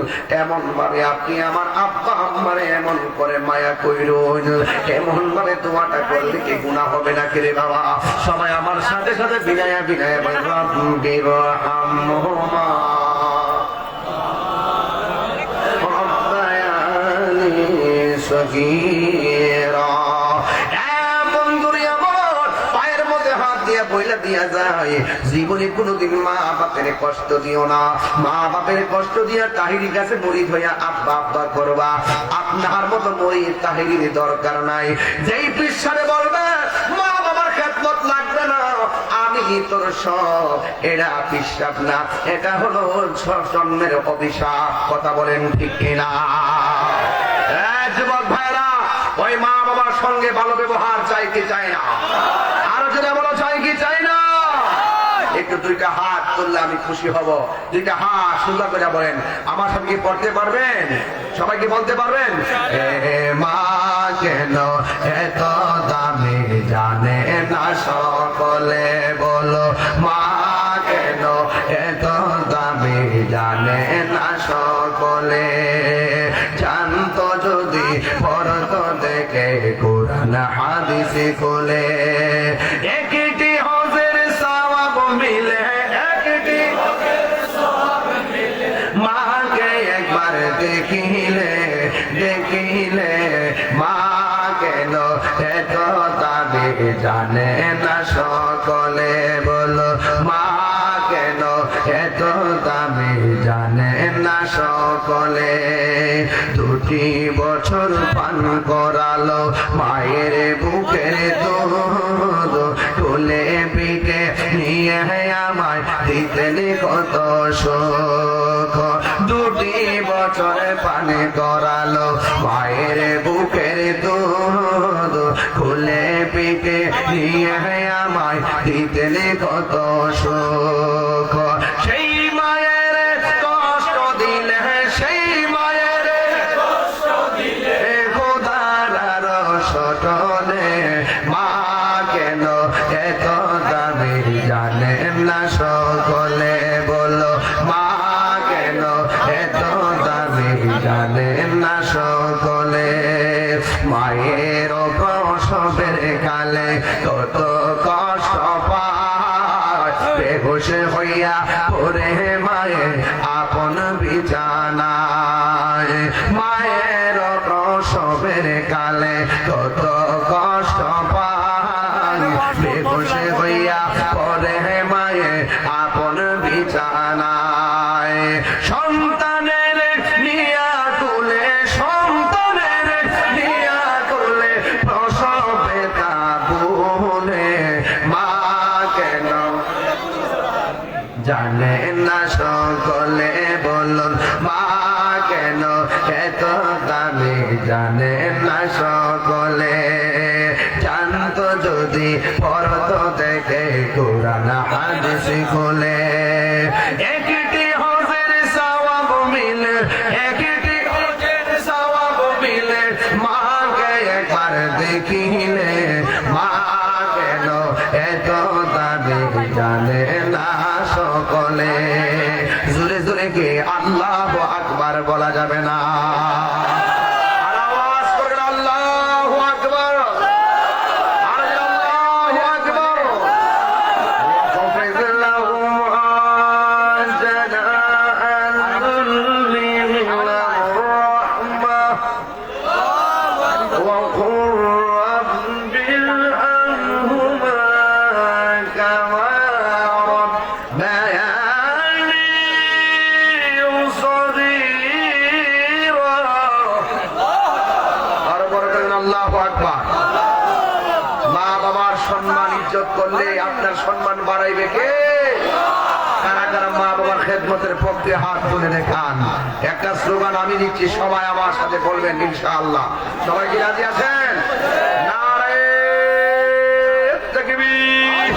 এমন ভাবে আপনি আমার আব্বা আম্মারে এমন করে মায়া কইরুন। এমন ভাবে দোয়াটা করলে কি গুনাহ হবে না রে বাবা? সবাই আমার সাথে সাথে বিনায়া বিনায়া বলেন রব্বিরহামহুমা রব্বায়ানি সগীরা। বন্ধুরে আমার পায়ের মধ্যে হাত দিয়া বইলা দিয়া যায়, জীবনে কোনোদিন মা বাপের কষ্ট দিও না। মা বাপের কষ্ট দিয়া তাহিরি কাছে মরিদ হইয়া আব্বা আব্বা করবা। আপনার মতো মরিদ তাহিরির দরকার নাই। যেই পিছনে বলবে মা বাবার খেদমত লাগবে না, আমি তোর সব, এটা পিসাব না, এটা হলো জন্মের অভিশাপ। কথা বলেন ঠিক কিনা? যুবক ভাইরা, ওই মা বাবার সঙ্গে ভালো ব্যবহার চাই কি চাই না? আরো যদি বলো চাই কি চাই না? একটু দুইটা হাত তুললে আমি খুশি হব। দুইটা হাত সুন্দর করে বলেন। আমার সাথে কি পড়তে পারবেন? সবাই কি বলতে পারবেন? মা কেন এত দামি জানে না সকলে, বলো মা কেন এত দামি জানে না সকলে। জানতো যদি পড়তো দেখে কোরআন হাদিস খুলে, একটি হজের সওয়াব মিলে, একটি মাকে একবার দেখিলে, দেখিলে মা কেন এত দাবি জানে না সকলে, বলো মা কেন এত দাবি জানে না সকলে। দুটি বছর পান করালো মায়ের বুকের দুধ, কোলে পিঠে নিয়ে আমায় দিতেন কত সুখ। দুটি বছর পান করালো মায়ের বুকের দুধ, কোলে পিঠে নিয়ে আমায় দিতেন কত সুখ। সেই মায়ের কষ্ট দিলে, সেই মায়ের কষ্ট দিলে খোদার সটনে, মা কেন এত দামি জানেন না সকলে, বলো মা কেন এত দামি জানেন না সকলে। মায়ের প্রসবের কালে কত কষ্ট পায়, বেহুশ হইয়া পড়ে মায়ের আপন বিচার প্রসবের কালে কত কষ্ট পায় বেহুশে হইয়া পড়ে মায়ে আপন বিছানায় সন্তানের নিয়া তুলে সন্তানের নিয়া তুলে প্রসবে কাবুনে মা কেন জানে না সকলে বলুন মা কেন এত দামি জানে না সকলে জানতো যদি পরত দেখে কোরআন হাদিস খুলে একটি হজের সওয়াব মিলে একটি হজের সওয়াব মিলে মাকে একবার দেখিলে মা কেন এত দামি জানে না সকলে জোরে জোরে কে আল্লাহু আকবার বলা যাবে না আর আওয়াজ করে আল্লাহু আকবার আর আল্লাহু আকবার ওয়াফিল্লাহু আজনা রাহমা ওয়া কুর রাব্বিল আনহুমা কামা সম্মান ইজ্জত করলে আপনার সম্মান বাড়াইবে কে? কারা কারা মা বাবার খেদমতের পক্ষে হাত তুলে দেখান। একটা স্লোগান আমি দিচ্ছি, সবাই আমার সাথে বলবেন ইনশাআল্লাহ। সবাই কি রাজি আছেন? নারে তাকবীর।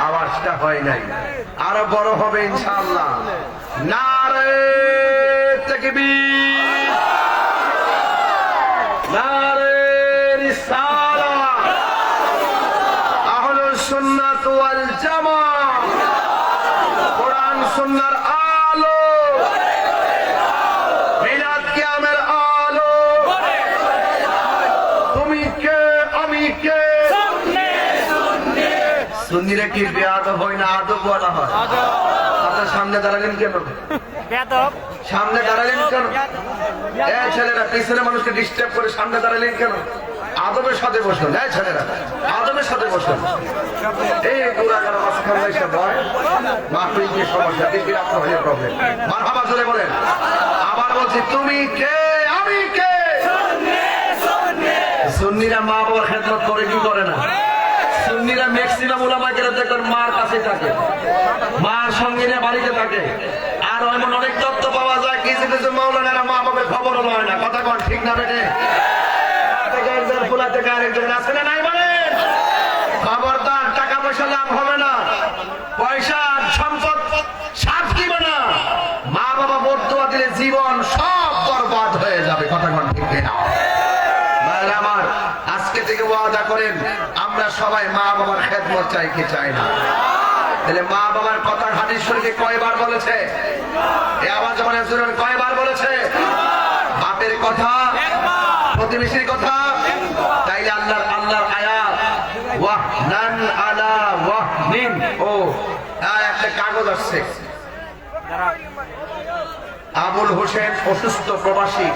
আওয়াজটা হয় নাই, আরো বড় হবে ইনশাআল্লাহ। নারে তাকবীর, নারে রিসালাত, সুন্নাত ওয়াল জামাত, কোরআন সুন্নাহর আলো, মিলাদ কিয়ামের আলো। তুমি কে আমি কে? সুন্নিরা কি বেয়াদব হয় না আদব বলা হয়? আপনার সামনে দাঁড়ালেন কেন? সামনে দাঁড়ালেন কেন? ছেলেরা পিছনে মানুষকে ডিস্টার্ব করে সামনে দাঁড়ালেন কেন? আদবের সাথে বসুন। ছেলেরা আদবের সাথে বসুন। এই গোড়াগাড়া মাঝখানে এসে বয় মাহফিল কি সমস্যা? পৃথিবীর আপনার হয়ে প্রবলেম। মারহাবা জোরে বলেন। আবার বলছি, তুমি কে আমি কে? সুন্নিরা মা বাবার খেদমত করে কি করে না? সুন্নিরা ম্যাক্সিমাম উলামা কেরাম দেখবেন মার কাছে থাকে, মার সঙ্গে নিয়ে বাড়িতে থাকে। আর এমন অনেক তথ্য পাওয়া যায় কিছু কিছু মাওলানারা মা বাবার খবরও লয় না। কথা কন ঠিক না বেটে? খবরদার, টাকা পয়সা লাভ হবে না, পয়সা সম্পদ সাথ দিবে না। মা বাবা বর্তমান দিলে জীবন সব বরবাদ হয়ে যাবে। কথা কন ঠিক না? আমার আজকে থেকে ওয়াদা করেন, আমরা সবাই মা বাবার খেদমত চাই কি চাই না? তাহলে মা বাবার কথা হাদিস শরীফে কয়বার বলেছে? এই আওয়াজ যখন কয়বার বলেছে? বাপের কথা, প্রতিবেশীর কথা। তাইলে আল্লাহর আয়াত ওয়াহনান আলা ওয়াহনিন, ও একটা কাগজ আসছে। আবুল হোসেন অসুস্থ প্রবাসী,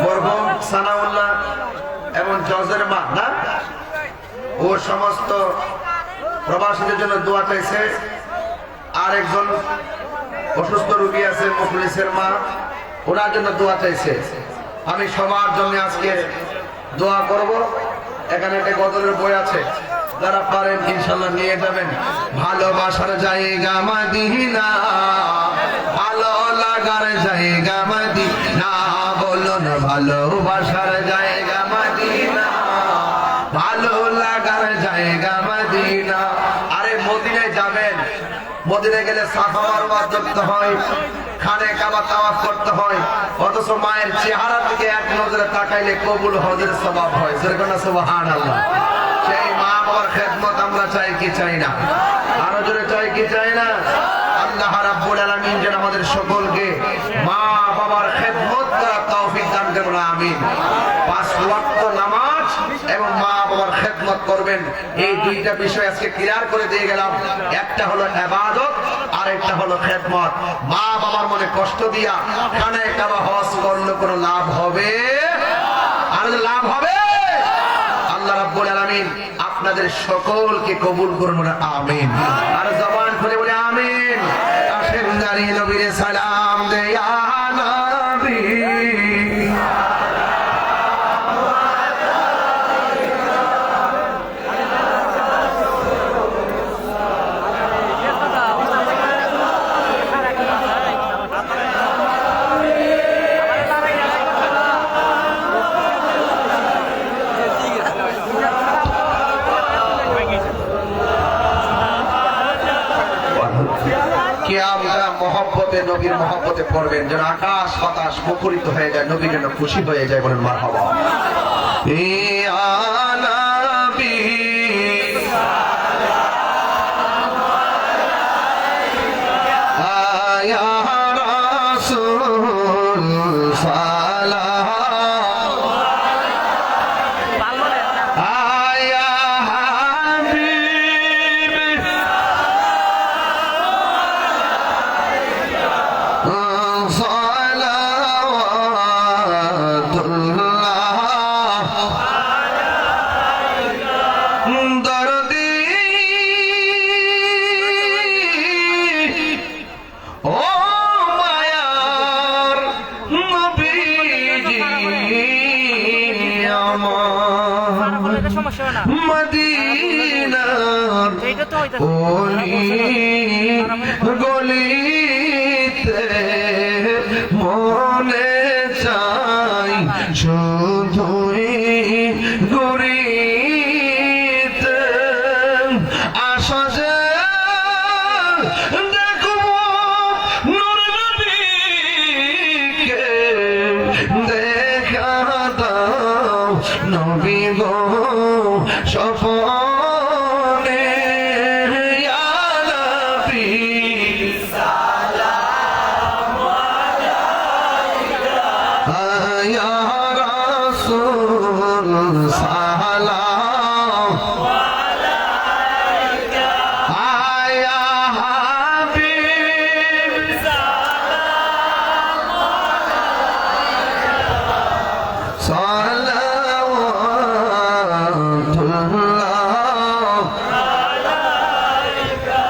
মরহুম সানাউল্লাহ এবং জজের মা না, ও সমস্ত প্রবাসীদের জন্য দোয়া চাইছে। আর একজন অসুস্থ রোগী আছে মুখলিসের মা, ওনার জন্য দোয়া চাইছে। আমি সবার জন্য আজকে দোয়া করব। এখানে একটা গজলের বই আছে, যারা পারেন ইনশাআল্লাহ নিয়ে যাবেন। ভালোবাসার জায়গা মদিনা, ভালো লাগার জায়গা মদিনা, বলুন ভালোবাসার জায়গা মদিনা, ভালো লাগার জায়গা মদিনা। আরে মদিনায় যাবেন, মদিনায় গেলে সাফা মারওয়া করতে হয়, খানে কাবা তাওয়াফ করতে হয়, অথচ মায়ের চেহারা থেকে এক নজরে তাকাইলে কবুল হজের সওয়াব হয়। যেরকম সুবহানাল্লাহ। সেই মা বাবার খেদমত আমরা চাই কি চাই না? আরো জোরে চাই কি চাই না? আল্লাহ রাব্বুল আলামিন যেন আমাদের সকলকে মা বাবার খেদমত করার তৌফিক দান করুন। আমিন। 5 ওয়াক্ত নামাজ এবং মা বাবার খেদমত করবেন। এই দুইটা বিষয় আজকে ক্লিয়ার করে দিয়ে গেলাম। একটা হলো ইবাদত আর একটা হলো খেদমত। মা বাবার মনে কষ্ট দিয়া কানে কাবা হজ করলে কোনো লাভ হবে? আর লাভ হবে? আল্লাহ রাব্বুল আলামিন আপনাদের সকলকে কবুল করুন, আমিন। আর জবান খুলে বলে আমিন। আসেন জানি নবীর সালাম দে ইয়া নবী। মহব্বতে নবীর মহব্বতে পড়বেন যেন আকাশ বাতাস মুখরিত হয়ে যায়, নবী যেন খুশি হয়ে যায়। বলেন মারহাবা। ইয়া নবী ইয়া রাসূল সালাম মদিনার ওলি গলিতে মনে চাই শুধুই ঘুরিতে আশা যে দেখব নূর নবীকে দেখা দাও নবী গো সফনে ইয়া নবী সালাম আলাইকা ইয়া রাসূল সালাম আলাইকা ইয়া হাবিব সালাম আলাইকা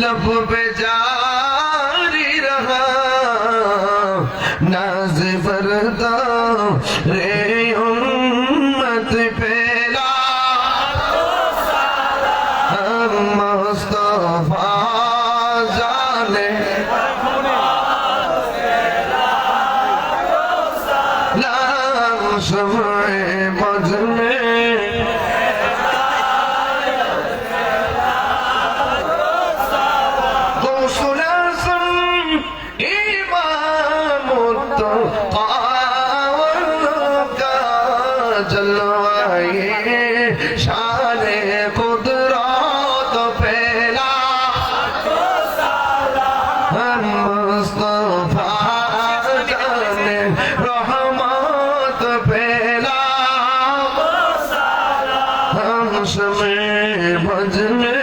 लब पे जारी रहा नाज बरदा रे उम्मत पेला मुस्तफा जाने लाम शम्ए बज़ में शाने कुदरत पेला मुस्तफा जाने रहमत पेला हम समय भजने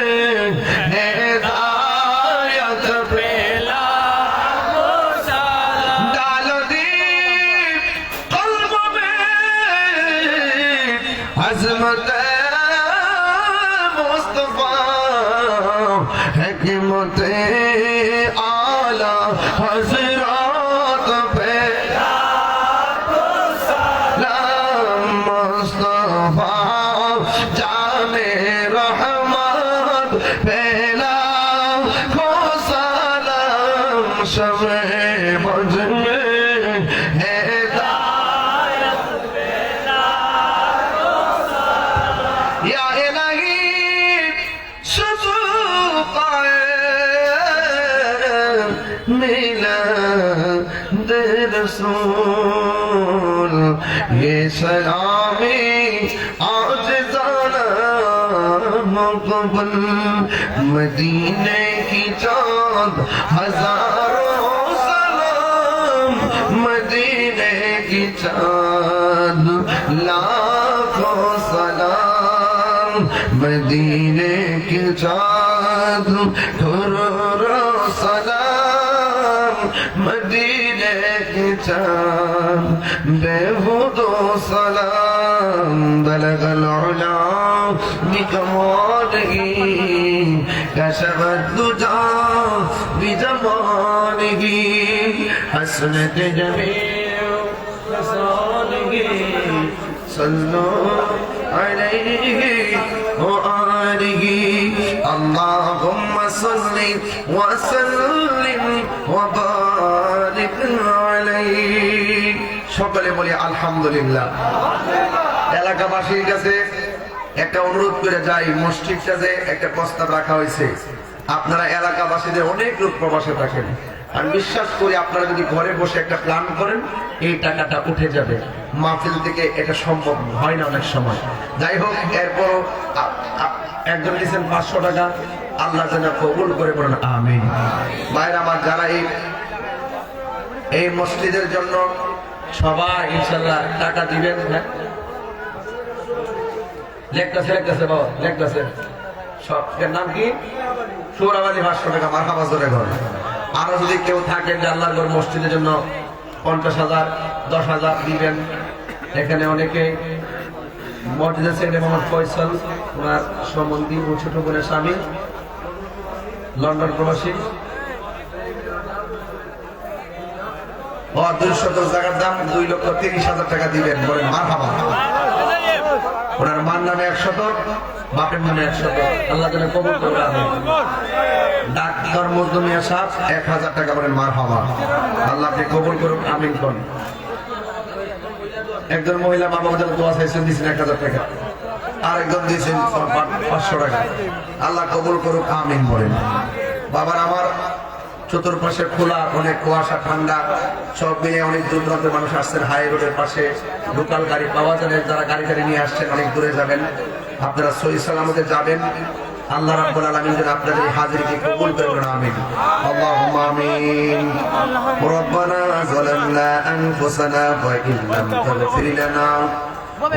हिदायत पेला डाल दी कल्ब में अज़मत हिकमत आला हज़रत पे मुस्तफा जाने रहमत पेला खो सलाम शमे बज में हिदायत पेला या इलाही मिलाद रसूल ये सलामी आज जाना मुक़ब्बल मदीने की चाँद हज़ारों सलाम चांद लाखों सलाम मदीने के चांद करोड़ों सलाम मदीने के चांद बेहुदो सलाम बलगल उला बिकमालिही कशफत दुजा बिजमालिही हसनत जमील खसालिही सल्लु अलैहि व आलिहि अल्लाहुम्मा सल्लि व सल्लिम व बारिक अलैहि। সকলে বলি আলহামদুলিল্লাহ। এলাকাবাসীর কাছে একটা অনুরোধ করে যাই, মসজিদটা যে একটা প্রস্তাব রাখা হয়েছে, আপনারা এলাকাবাসীদের অনেক লোক প্রবাসে থাকেন, আমি বিশ্বাস করি আপনারা যদি ঘরে বসে একটা প্ল্যান করেন এই টাকাটা উঠে যাবে মাহফিল থেকে। এটা সম্ভব হয় না অনেক সময়। যাই হোক, এরপর একজন দিয়েছেন 500 টাকা, আল্লাহ যেন কবুল করে বলেন আমিন। ভাইরা আমার, যারা এই মসজিদের জন্য সবাই ইনশাআল্লাহ টাকা দিবেন, হ্যাঁ লেখতেছে বাবা, লেখতেছে সব। এর নাম কি? সুরাবাদী 500 টাকা, মারহাবা জোরে ঘর। আরো যদি কেউ থাকেন যে আল্লাহর ঘর মসজিদের জন্য 50,000 10,000 দিবেন, এখানে অনেকে মসজিদের সেক্রেটারি মোহাম্মদ ফয়সাল, ওনার সম্বন্ধী ও ছোট বোনের স্বামী লন্ডন প্রবাসী, 200 জায়গার দাম 2,30,000 টাকা দিবেন, বলেন মারহাবা। ওনার মার নামে 100, বাপের নামে 100, আল্লাহ যেন কবুল করে। ডাক্তার মজদুমিয়া সাহেব 1,000 টাকা, বলেন মারহাবা, আল্লাহ আপনি কবুল করুন আমিন কোন। একজন মহিলা মা বাবার জন্য দোয়া চাইছেন, দিয়েছেন 1,000 টাকা, আর একজন দিয়েছেন 500 টাকা, আল্লাহ কবুল করুক আমিন বলেন। বাবার আমার চতুর্পাশে খোলা, অনেক কুয়াশা ঠান্ডা, সব মিলে অনেক দূর দূরান্তের মানুষ আসছেন। হাই রোডের পাশে লোকাল গাড়ি পাওয়া যায়, যারা গাড়ি গাড়ি নিয়ে আসছেন অনেক দূরে যাবেন, আপনারা সহি সালামতে যাবেন। আল্লাহ রাব্বুল আলামিন যেন আপনাদের হাজিরকে কবুল করেন আমিন। আল্লাহুম্মা আমিন। রব্বানা যালামনা আনফুসানা ওয়া ইন লাম তাগফির লানা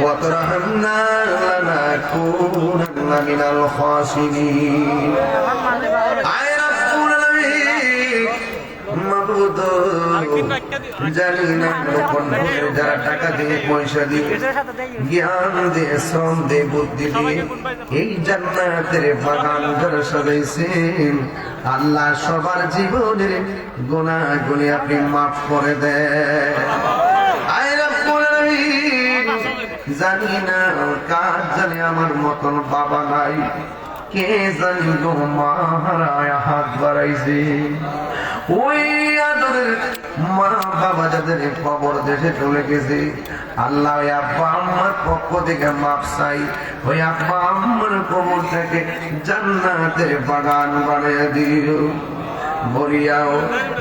ওয়া তারহামনা লানাকুনান্না মিনাল খাসিরিন। জানি না যারা টাকা দিয়ে, পয়সা দিয়ে, জ্ঞান দিয়ে, শ্রম দিয়ে, বুদ্ধি দিয়ে এই জান্নাতের বাগান যারা সাজাইছেন, আল্লাহ সবার জীবনের গুনাহগুলি আপনি মাফ করে দেন। জানি না কার জানি আমার মতন বাবা নাই, কে জানি গো মা হারায় হাত বাড়াইছে। ওই আদরের মা বাবা যাদের কবর দেশে চলে গেছে, আল্লাহ ওই আব্বা আম্মার পক্ষ থেকে মাপ চাই, ওই আব্বা আম্মার কবর থেকে জান্নাতের বাগান বানিয়ে দিও। বলিয়াও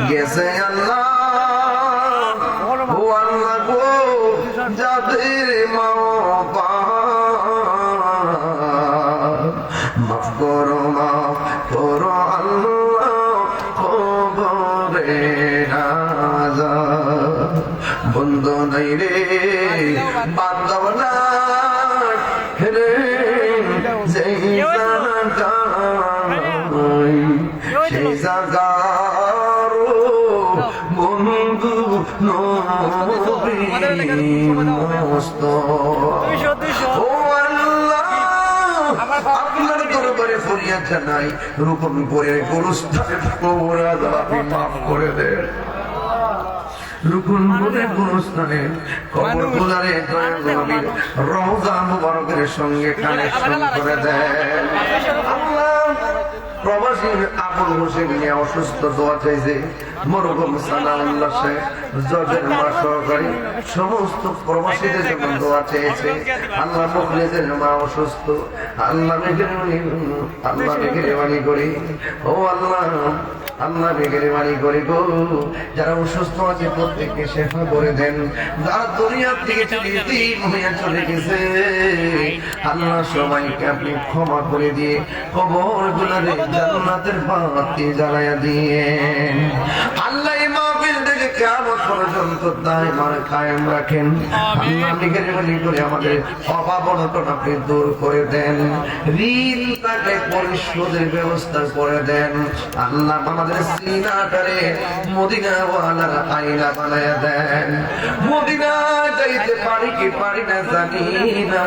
গেছে আল্লাহ, ও আল্লাহ গো, যাদের মা মাফ করো, মাফ করো আল্লাহ, কবরে রাজা বন্ধু নাই রে, বান্ধব নাই রে, সেই জাগার বন্ধু নবী মুস্তাফা। আপনার দরবারে ফরিয়াদ জানাই, রূপন করে গোরস্থানে কবর আযাব আপনি মাফ করে দেন। রুকুন করে গোরস্থানে কবর গুলারে দয়াল নবীর রওজা মুবারকের সঙ্গে কানেকশন করে দেন। আল্লাহ প্রবাসী আবুল হোসেন নিয়ে অসুস্থ, দোয়া চাইছে। মরহুম সানাউল্লাহ শেখ জজের মা সহকারী সমস্ত প্রবাসীদের জন্য দোয়া চেয়েছে। আল্লাহ মুখলিসের মা অসুস্থ, আল্লাহ মেঘেরবানি করি, ও আল্লাহ, আল্লাহ মেঘেরবানি করি গো, যারা অসুস্থ আছে প্রত্যেককে শেফা করে দেন। যারা দুনিয়ার থেকে চলে গেছে, আল্লাহ সবাইকে আপনি ক্ষমা করে দিয়ে কবর গুলারে জান্নাতের বাতি জ্বালায়া দিয়ে। আল্লাহ এই মাহফিল থেকে কিয়ামত পর্যন্ত দায়মান কায়েম রাখেন। আল্লাহ মেহেরবানি করে আমাদের অভাব অনটন আপনি দূর করে দেন, ঋণ তাকে পরিশোধের ব্যবস্থা করে দেন। আল্লাহ আমাদের সিনাটারে মদিনাওয়ালার আয়না বানায়া দেন। মদিনা যাইতে পারি কি পারি না জানি না,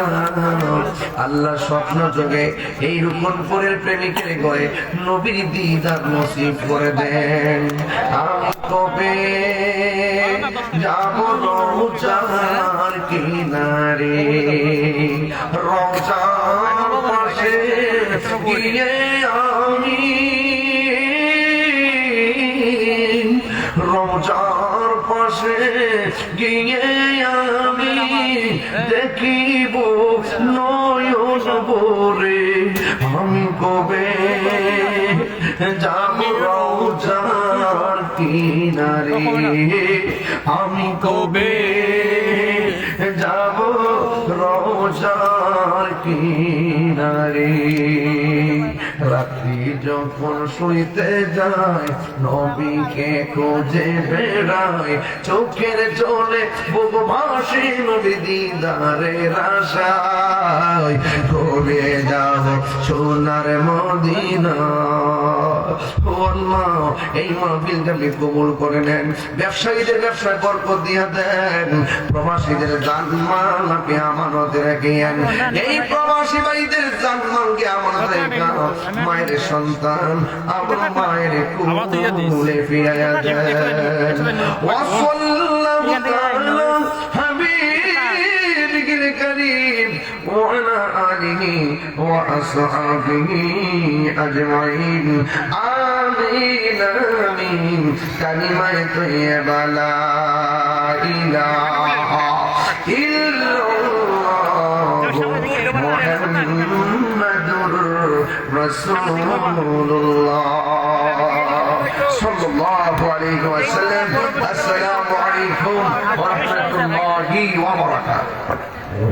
আল্লাহ স্বপ্ন যোগে এই রূপনপুরের প্রেমিকের গড়ে নবীর দিদার নসিব করে দেন। আমি কবে যাব রওজার কিনারে, রওজার পাশে গিয়ে আমি রওজার পাশে গিয়ে আমি দেখিব নয়ন ভরে। আমি কবে যাব রওজার কিনারে, আমি কবে যাব রওজার কিনারে। রাত্রি যখন শুইতে যায় নবীকে খোঁজে বেড়ায়, চোখের জলে বুক ভাসে নবী দিদারের আশায়। কবে যাব সোনার মদিনা। ও আল্লাহ, এই মাহফিলটা আপনি কবুল করে নেন, ব্যবসায়ীদের ব্যবসায় বরকত দিয়ে দেন, প্রবাসীদের জানমাল আপনি আমানতে রেখেন। এই প্রবাসী ভাইদের জানমালকে আমানত রেখা মায়ের সন্তান আমার মায়ের কুলে ফিরাইয়া দেন। ওয়াসাল্লাল্লাহু তাআলা হাবিবিল কারীম ওয়া আলা আলিহি ওয়া আসহাবিহি আজমাইন। আমিন আমিন। কালিমায়ে তাইয়্যিবা লা ইলাহা ইল্লাল্লাহু মুহাম্মাদুর রাসূলুল্লাহ সাল্লাল্লাহু আলাইহি ওয়াসাল্লাম। আসসালামু আলাইকুম ওয়া রাহমাতুল্লাহি ওয়া বারাকাতুহু।